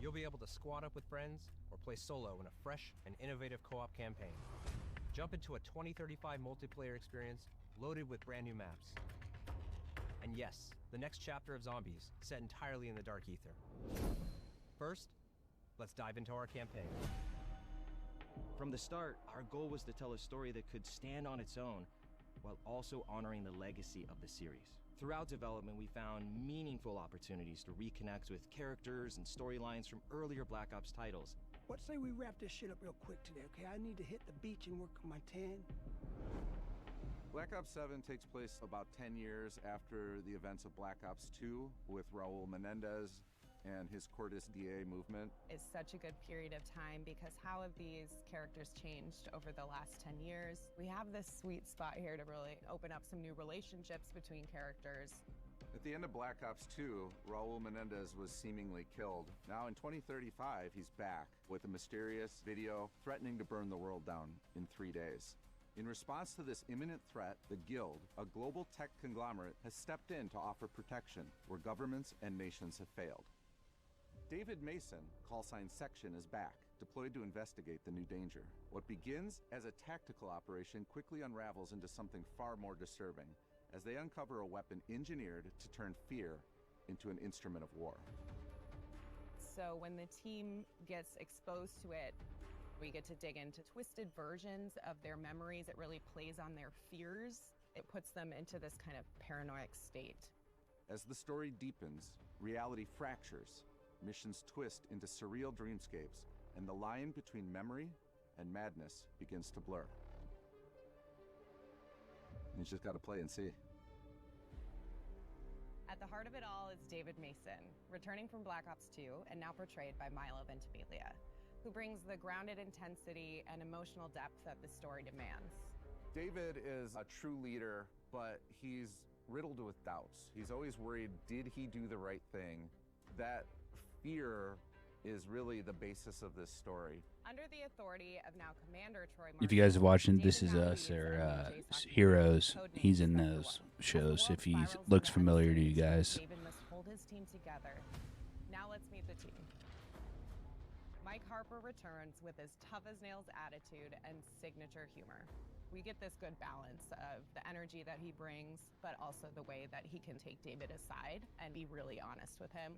You'll be able to squad up with friends or play solo in a fresh and innovative co-op campaign. Jump into a 2035 multiplayer experience loaded with brand new maps. And yes, the next chapter of Zombies, set entirely in the Dark Ether. First, let's dive into our campaign. From the start, our goal was to tell a story that could stand on its own, while also honoring the legacy of the series. Throughout development, we found meaningful opportunities to reconnect with characters and storylines from earlier Black Ops titles. What say we wrap this shit up real quick today, okay? I need to hit the beach and work on my tan. Black Ops 7 takes place about 10 years after the events of Black Ops 2 with Raul Menendez and his Cortes DA movement. It's such a good period of time because how have these characters changed over the last 10 years? We have this sweet spot here to really open up some new relationships between characters. At the end of Black Ops 2, Raul Menendez was seemingly killed. Now in 2035, he's back with a mysterious video threatening to burn the world down in 3 days. In response to this imminent threat, the Guild, a global tech conglomerate, has stepped in to offer protection where governments and nations have failed. David Mason, callsign Section, is back, deployed to investigate the new danger. What begins as a tactical operation quickly unravels into something far more disturbing, as they uncover a weapon engineered to turn fear into an instrument of war. So when the team gets exposed to it, we get to dig into twisted versions of their memories. It really plays on their fears. It puts them into this kind of paranoid state. As the story deepens, reality fractures, missions twist into surreal dreamscapes, and the line between memory and madness begins to blur. You just gotta play and see. At the heart of it all is David Mason, returning from Black Ops 2 and now portrayed by Milo Ventimiglia, who brings the grounded intensity and emotional depth that the story demands. David is a true leader, but he's riddled with doubts. He's always worried, did he do the right thing? That fear is really the basis of this story. Under the authority of now Commander Troy If you guys are watching, this is us, or Heroes. He's in those shows. If he looks familiar to you guys. David must hold his team together. Now let's meet the team. Mike Harper returns with his tough-as-nails attitude and signature humor. We get this good balance of the energy that he brings, but also the way that he can take David aside and be really honest with him.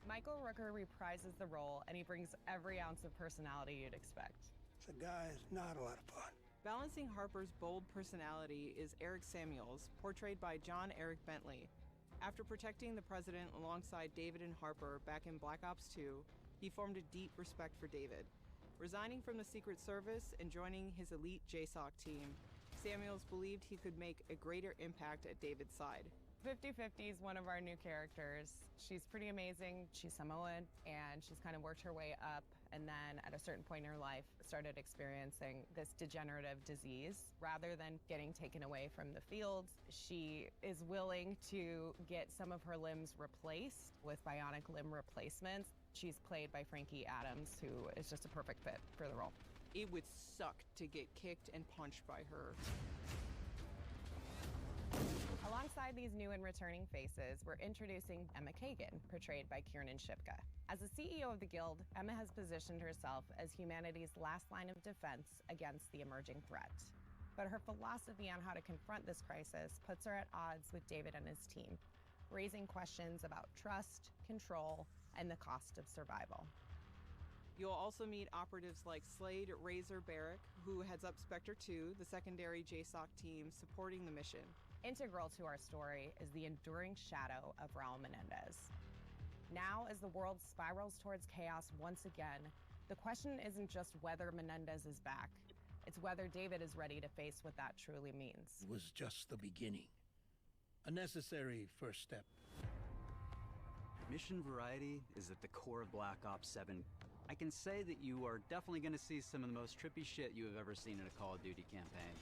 Michael Rooker reprises the role, and he brings every ounce of personality you'd expect. The guy is not a lot of fun. Balancing Harper's bold personality is Eric Samuels, portrayed by John Eric Bentley. After protecting the president alongside David and Harper back in Black Ops 2, he formed a deep respect for David. Resigning from the Secret Service and joining his elite JSOC team, Samuels believed he could make a greater impact at David's side. 50-50 is one of our new characters. She's pretty amazing. She's Samoan, and she's kind of worked her way up, and then at a certain point in her life started experiencing this degenerative disease. Rather than getting taken away from the field, she is willing to get some of her limbs replaced with bionic limb replacements. She's played by Frankie Adams, who is just a perfect fit for the role. It would suck to get kicked and punched by her. Alongside these new and returning faces, we're introducing Emma Kagan, portrayed by Kiernan Shipka. As the CEO of the Guild, Emma has positioned herself as humanity's last line of defense against the emerging threat. but her philosophy on how to confront this crisis puts her at odds with David and his team, raising questions about trust, control, and the cost of survival. You'll also meet operatives like Slade Razor Barrick, who heads up Spectre 2, the secondary JSOC team supporting the mission. Integral to our story is the enduring shadow of Raul Menendez. Now, as the world spirals towards chaos once again, the question isn't just whether Menendez is back, it's whether David is ready to face what that truly means. It was just the beginning. A necessary first step. Mission variety is at the core of Black Ops 7. I can say that you are definitely going to see some of the most trippy shit you have ever seen in a Call of Duty campaign.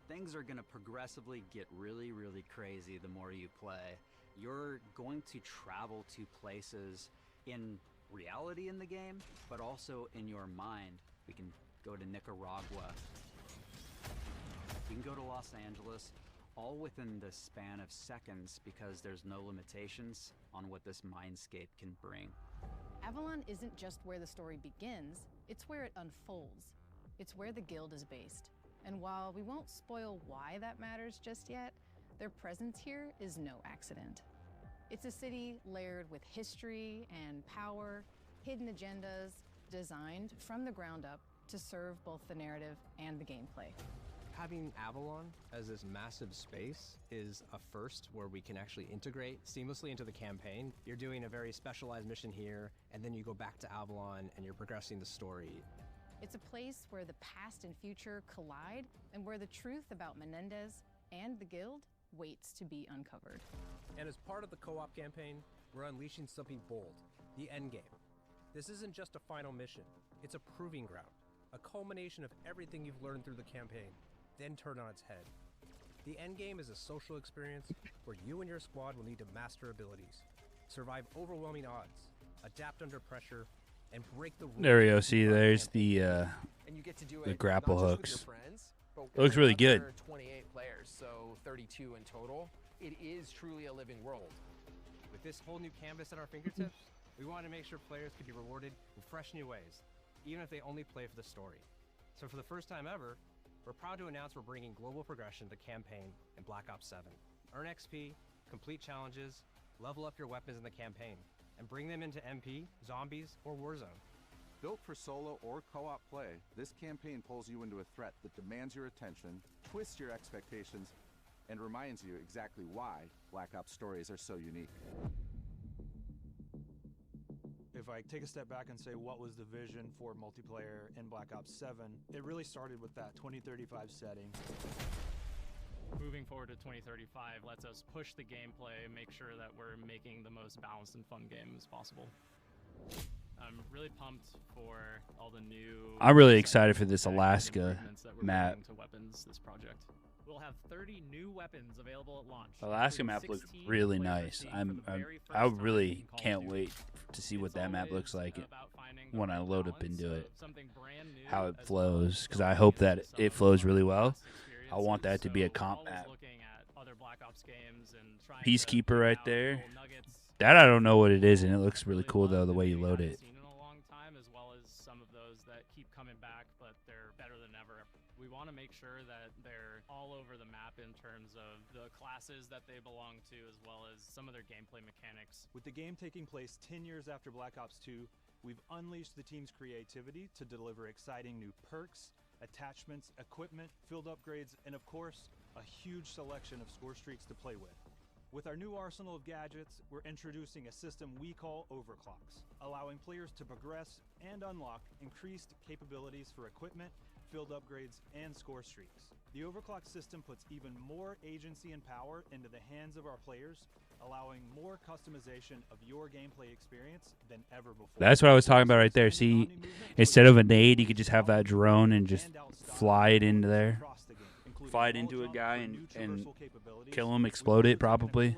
Things are going to progressively get really, really crazy the more you play. You're going to travel to places in reality in the game, but also in your mind. We can go to Nicaragua. You can go to Los Angeles, all within the span of seconds because there's no limitations on what this mindscape can bring. Avalon isn't just where the story begins, it's where it unfolds. It's where the Guild is based. And while we won't spoil why that matters just yet, their presence here is no accident. It's a city layered with history and power, hidden agendas, designed from the ground up to serve both the narrative and the gameplay. Having Avalon as this massive space is a first where we can actually integrate seamlessly into the campaign. You're doing a very specialized mission here, and then you go back to Avalon and you're progressing the story. It's a place where the past and future collide, and where the truth about Menendez and the Guild waits to be uncovered. And as part of the co-op campaign, we're unleashing something bold, the endgame. This isn't just a final mission, it's a proving ground, a culmination of everything you've learned through the campaign, then turned on its head. The endgame is a social experience where you and your squad will need to master abilities, survive overwhelming odds, adapt under pressure, and break the rules. There we go. See, there's the grapple hooks. It looks really good. 28 players, so 32 in total. It is truly a living world. With this whole new canvas at our fingertips, we want to make sure players can be rewarded in fresh new ways, even if they only play for the story. So for the first time ever, we're proud to announce we're bringing global progression to the campaign in Black Ops 7. Earn XP, complete challenges, level up your weapons in the campaign, and bring them into MP, Zombies, or Warzone. Built for solo or co-op play, this campaign pulls you into a threat that demands your attention, twists your expectations, and reminds you exactly why Black Ops stories are so unique. If I take a step back and say what was the vision for multiplayer in Black Ops 7, it really started with that 2035 setting. Moving forward to 2035 lets us push the gameplay, make sure that we're making the most balanced and fun game as possible. I'm really pumped for all the new... I'm really excited for this Alaska map. To weapons this project. We'll have 30 new weapons available at launch. Alaska map looks really nice. I really can't wait to see what that map looks like when I load up into it. How it flows, because I hope that it flows really well. I want that to be a comp map. Peacekeeper right there. That I don't know what it is, and it looks really cool though the way you load it. As well as some of those that keep coming back, but they're better than ever. We want to make sure that they're all over the map in terms of the classes that they belong to, as well as some of their gameplay mechanics. With the game taking place 10 years after Black Ops 2, we've unleashed the team's creativity to deliver exciting new perks, attachments, equipment, field upgrades, and of course, a huge selection of score streaks to play with. With our new arsenal of gadgets, we're introducing a system we call overclocks, allowing players to progress and unlock increased capabilities for equipment, field upgrades, and score streaks. The overclock system puts even more agency and power into the hands of our players, allowing more customization of your gameplay experience than ever before. That's what I was talking about right there. See, instead of a nade, you could just have that drone and just fly it into there. Fly it into a guy and kill him, explode it probably.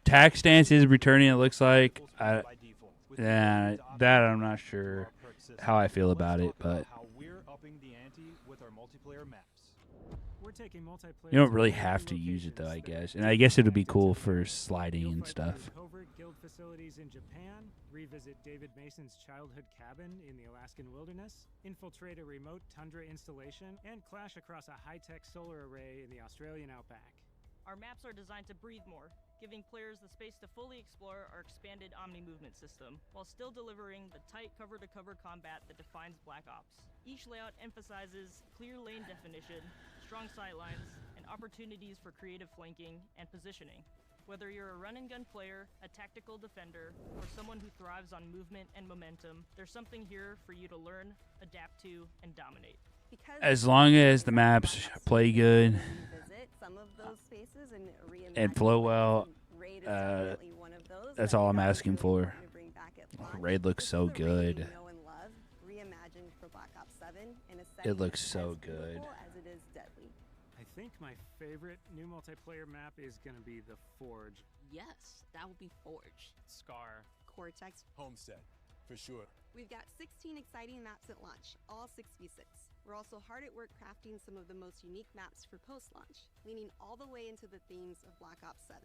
Tac stance is returning, it looks like. That I'm not sure how I feel about it, but We're taking multiplayer. You don't really have to use it though, I guess. And I guess it would be cool for sliding and stuff. Covert guild facilities in Japan, revisit David Mason's childhood cabin in the Alaskan wilderness, infiltrate a remote tundra installation, and clash across a high-tech solar array in the Australian outback. Our maps are designed to breathe more, giving players the space to fully explore our expanded Omni-movement system, while still delivering the tight cover-to-cover combat that defines Black Ops. Each layout emphasizes clear lane definition, strong sightlines, and opportunities for creative flanking and positioning. Whether you're a run-and-gun player, a tactical defender, or someone who thrives on movement and momentum, there's something here for you to learn, adapt to, and dominate. As long as the maps play good some of those spaces and flow well, that's all I'm asking for. Raid looks so good. It looks so good. I think my favorite new multiplayer map is going to be the Forge. Yes, that will be Forge. Scar. Cortex. Homestead, for sure. We've got 16 exciting maps at launch, all 6v6. We're also hard at work crafting some of the most unique maps for post-launch, leaning all the way into the themes of Black Ops 7.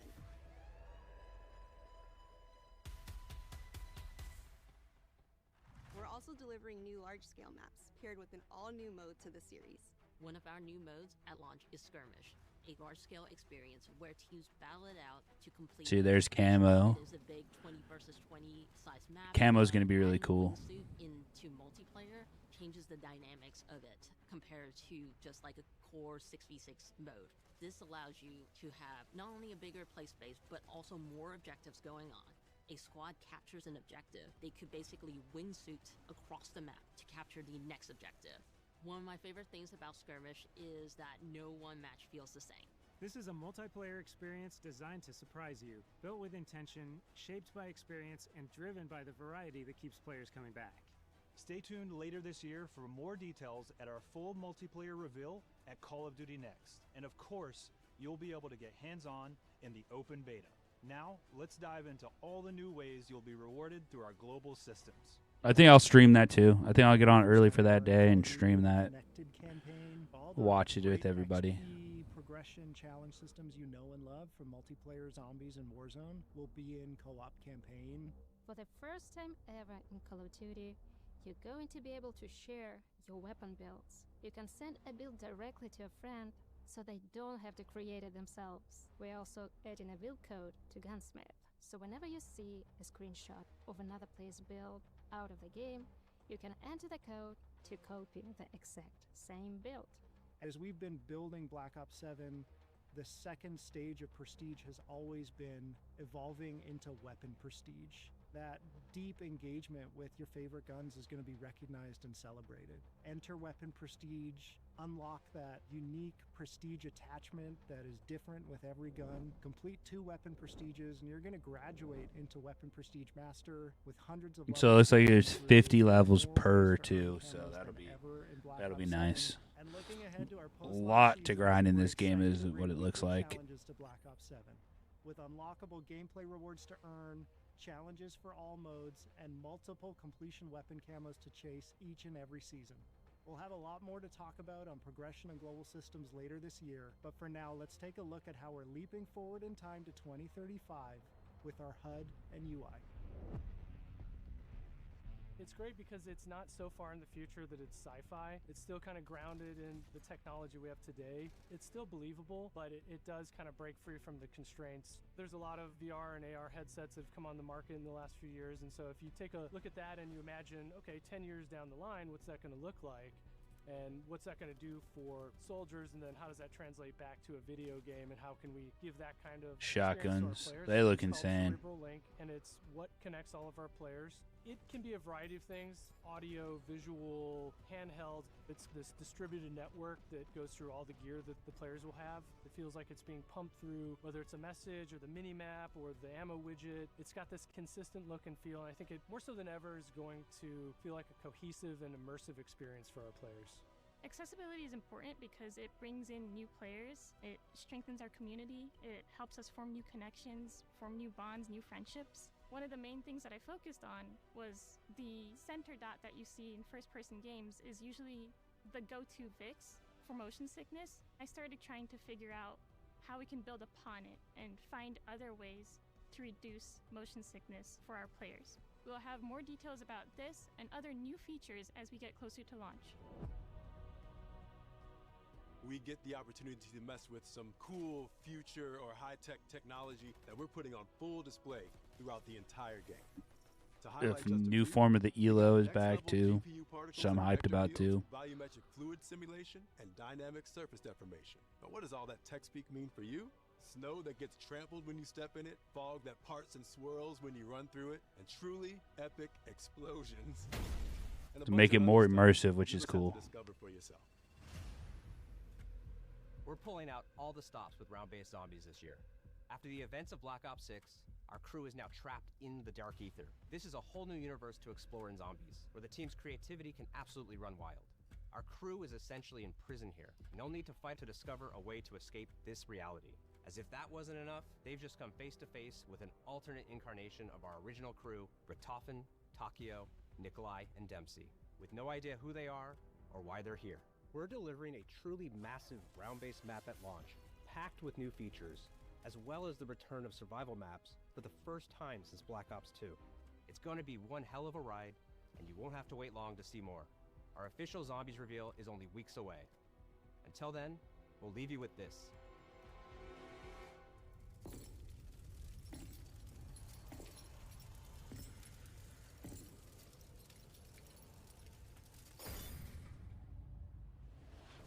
We're also delivering new large-scale maps, paired with an all-new mode to the series. One of our new modes at launch is Skirmish, a large-scale experience where teams battle it out to complete. See, there's Camo. It is a big 20 versus 20 size map. Camo's gonna be really cool. Into multiplayer changes the dynamics of it compared to just like a core 6v6 mode. This allows you to have not only a bigger play space, but also more objectives going on. A squad captures an objective, they could basically wingsuit across the map to capture the next objective. One of my favorite things about Skirmish is that no one match feels the same. This is a multiplayer experience designed to surprise you, built with intention, shaped by experience, and driven by the variety that keeps players coming back. Stay tuned later this year for more details at our full multiplayer reveal at Call of Duty Next. And of course, you'll be able to get hands-on in the open beta. Now, let's dive into all the new ways you'll be rewarded through our global systems. I think I'll stream that too. I think I'll get on early for that day and stream that. Watch it with everybody. Progression challenge systems you know and love from multiplayer zombies and Warzone will be in co-op campaign. For the first time ever in Call of Duty, you're going to be able to share your weapon builds. You can send a build directly to a friend so they don't have to create it themselves. We're also adding a build code to Gunsmith, so whenever you see a screenshot of another player's build out of the game, you can enter the code to copy the exact same build. As we've been building Black Ops 7, the second stage of Prestige has always been evolving into weapon Prestige. That deep engagement with your favorite guns is going to be recognized and celebrated. Enter Weapon Prestige, unlock that unique Prestige attachment that is different with every gun, complete 2 Weapon Prestiges, and you're going to graduate into Weapon Prestige Master with hundreds of levels. So it looks like there's 50 levels per too, so that'll be nice. A lot to grind in this game is what it looks like. Challenges to Black Ops 7, with unlockable gameplay rewards to earn, challenges for all modes, and multiple completion weapon camos to chase each and every season. We'll have a lot more to talk about on progression and global systems later this year, but for now, let's take a look at how we're leaping forward in time to 2035 with our HUD and UI. It's great because it's not so far in the future that it's sci-fi. It's still kind of grounded in the technology we have today. It's still believable, but it does kind of break free from the constraints. There's a lot of VR and AR headsets that have come on the market in the last few years, and so if you take a look at that and you imagine, okay, 10 years down the line, what's that going to look like? And what's that going to do for soldiers, and then how does that translate back to a video game, and how can we give that kind of Shotguns, they look insane. Cerebral Link, and it's what connects all of our players. It can be a variety of things: audio, visual, handheld. It's this distributed network that goes through all the gear that the players will have. It feels like it's being pumped through, whether it's a message or the mini map or the ammo widget. It's got this consistent look and feel, and I think it more so than ever is going to feel like a cohesive and immersive experience for our players. Accessibility is important because it brings in new players, it strengthens our community, it helps us form new connections, form new bonds, new friendships. One of the main things that I focused on was the center dot that you see in first-person games is usually the go-to fix for motion sickness, I started trying to figure out how we can build upon it and find other ways to reduce motion sickness for our players. We'll have more details about this and other new features as we get closer to launch. We get the opportunity to mess with some cool future or high-tech technology that we're putting on full display throughout the entire game. The new form of the ELO is back too, so I'm hyped about too. Volumetric fluid simulation and dynamic surface deformation. Now, what does all that tech speak mean for you? Snow that gets trampled when you step in it, fog that parts and swirls when you run through it, and truly epic explosions. To make it more immersive, which is cool. Discover for yourself. We're pulling out all the stops with round-based zombies this year. After the events of Black Ops 6, our crew is now trapped in the dark ether. This is a whole new universe to explore in zombies, where the team's creativity can absolutely run wild. Our crew is essentially in prison here. No need to fight to discover a way to escape this reality. As if that wasn't enough, they've just come face to face with an alternate incarnation of our original crew, Richtofen, Takio, Nikolai, and Dempsey, with no idea who they are or why they're here. We're delivering a truly massive ground-based map at launch, packed with new features, as well as the return of survival maps for the first time since Black Ops 2. It's going to be one hell of a ride, and you won't have to wait long to see more. Our official Zombies reveal is only weeks away. Until then, we'll leave you with this.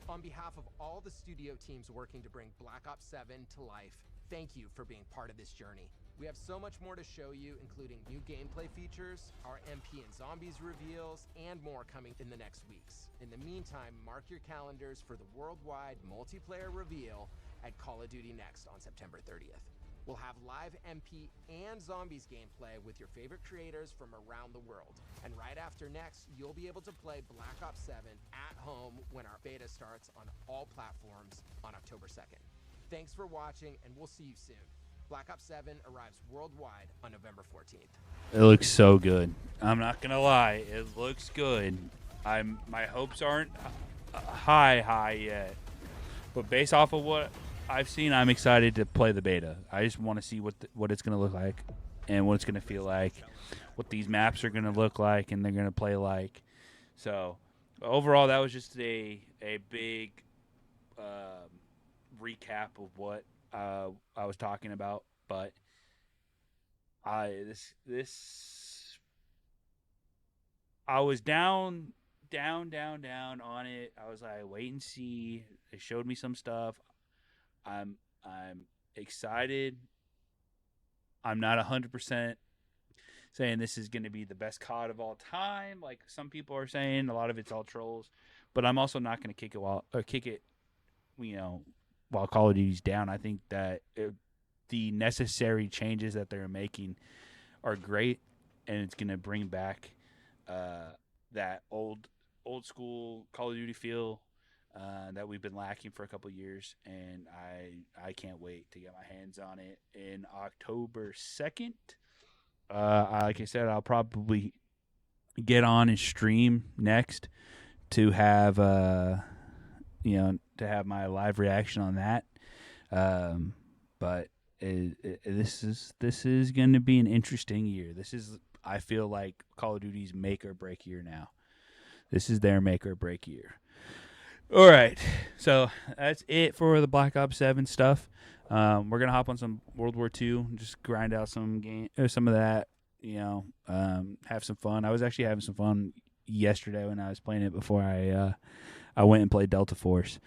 On behalf of all the studio teams working to bring Black Ops 7 to life, thank you for being part of this journey. We have so much more to show you, including new gameplay features, our MP and Zombies reveals, and more coming in the next weeks. In the meantime, mark your calendars for the worldwide multiplayer reveal at Call of Duty Next on September 30th. We'll have live MP and Zombies gameplay with your favorite creators from around the world. And right after Next, you'll be able to play Black Ops 7 at home when our beta starts on all platforms on October 2nd. Thanks for watching, and we'll see you soon. Black Ops 7 arrives worldwide on November 14th. It looks so good. I'm not gonna lie, it looks good. My hopes aren't high yet, but based off of what I've seen, I'm excited to play the beta. I just want to see what it's gonna look like, and what it's gonna feel like, what these maps are gonna look like, and they're gonna play like. So overall, that was just a big recap of what I was talking about. But I was down on it. I was like, wait and see. They showed me some stuff. I'm excited. I'm not 100% saying this is going to be the best COD of all time, like some people are saying. A lot of it's all trolls, but I'm also not going to kick it, while Call of Duty's down. I think that the necessary changes that they're making are great, and it's going to bring back that old school Call of Duty feel that we've been lacking for a couple of years, and I can't wait to get my hands on it in October 2nd. Like I said, I'll probably get on and stream next to have my live reaction on that. But this is going to be an interesting year. I feel like Call of Duty's make or break year now. This is their make or break year. All right, so that's it for the Black Ops 7 stuff. We're gonna hop on some World War II, just grind out some of that. Have some fun. I was actually having some fun yesterday when I was playing it before I went and played Delta Force.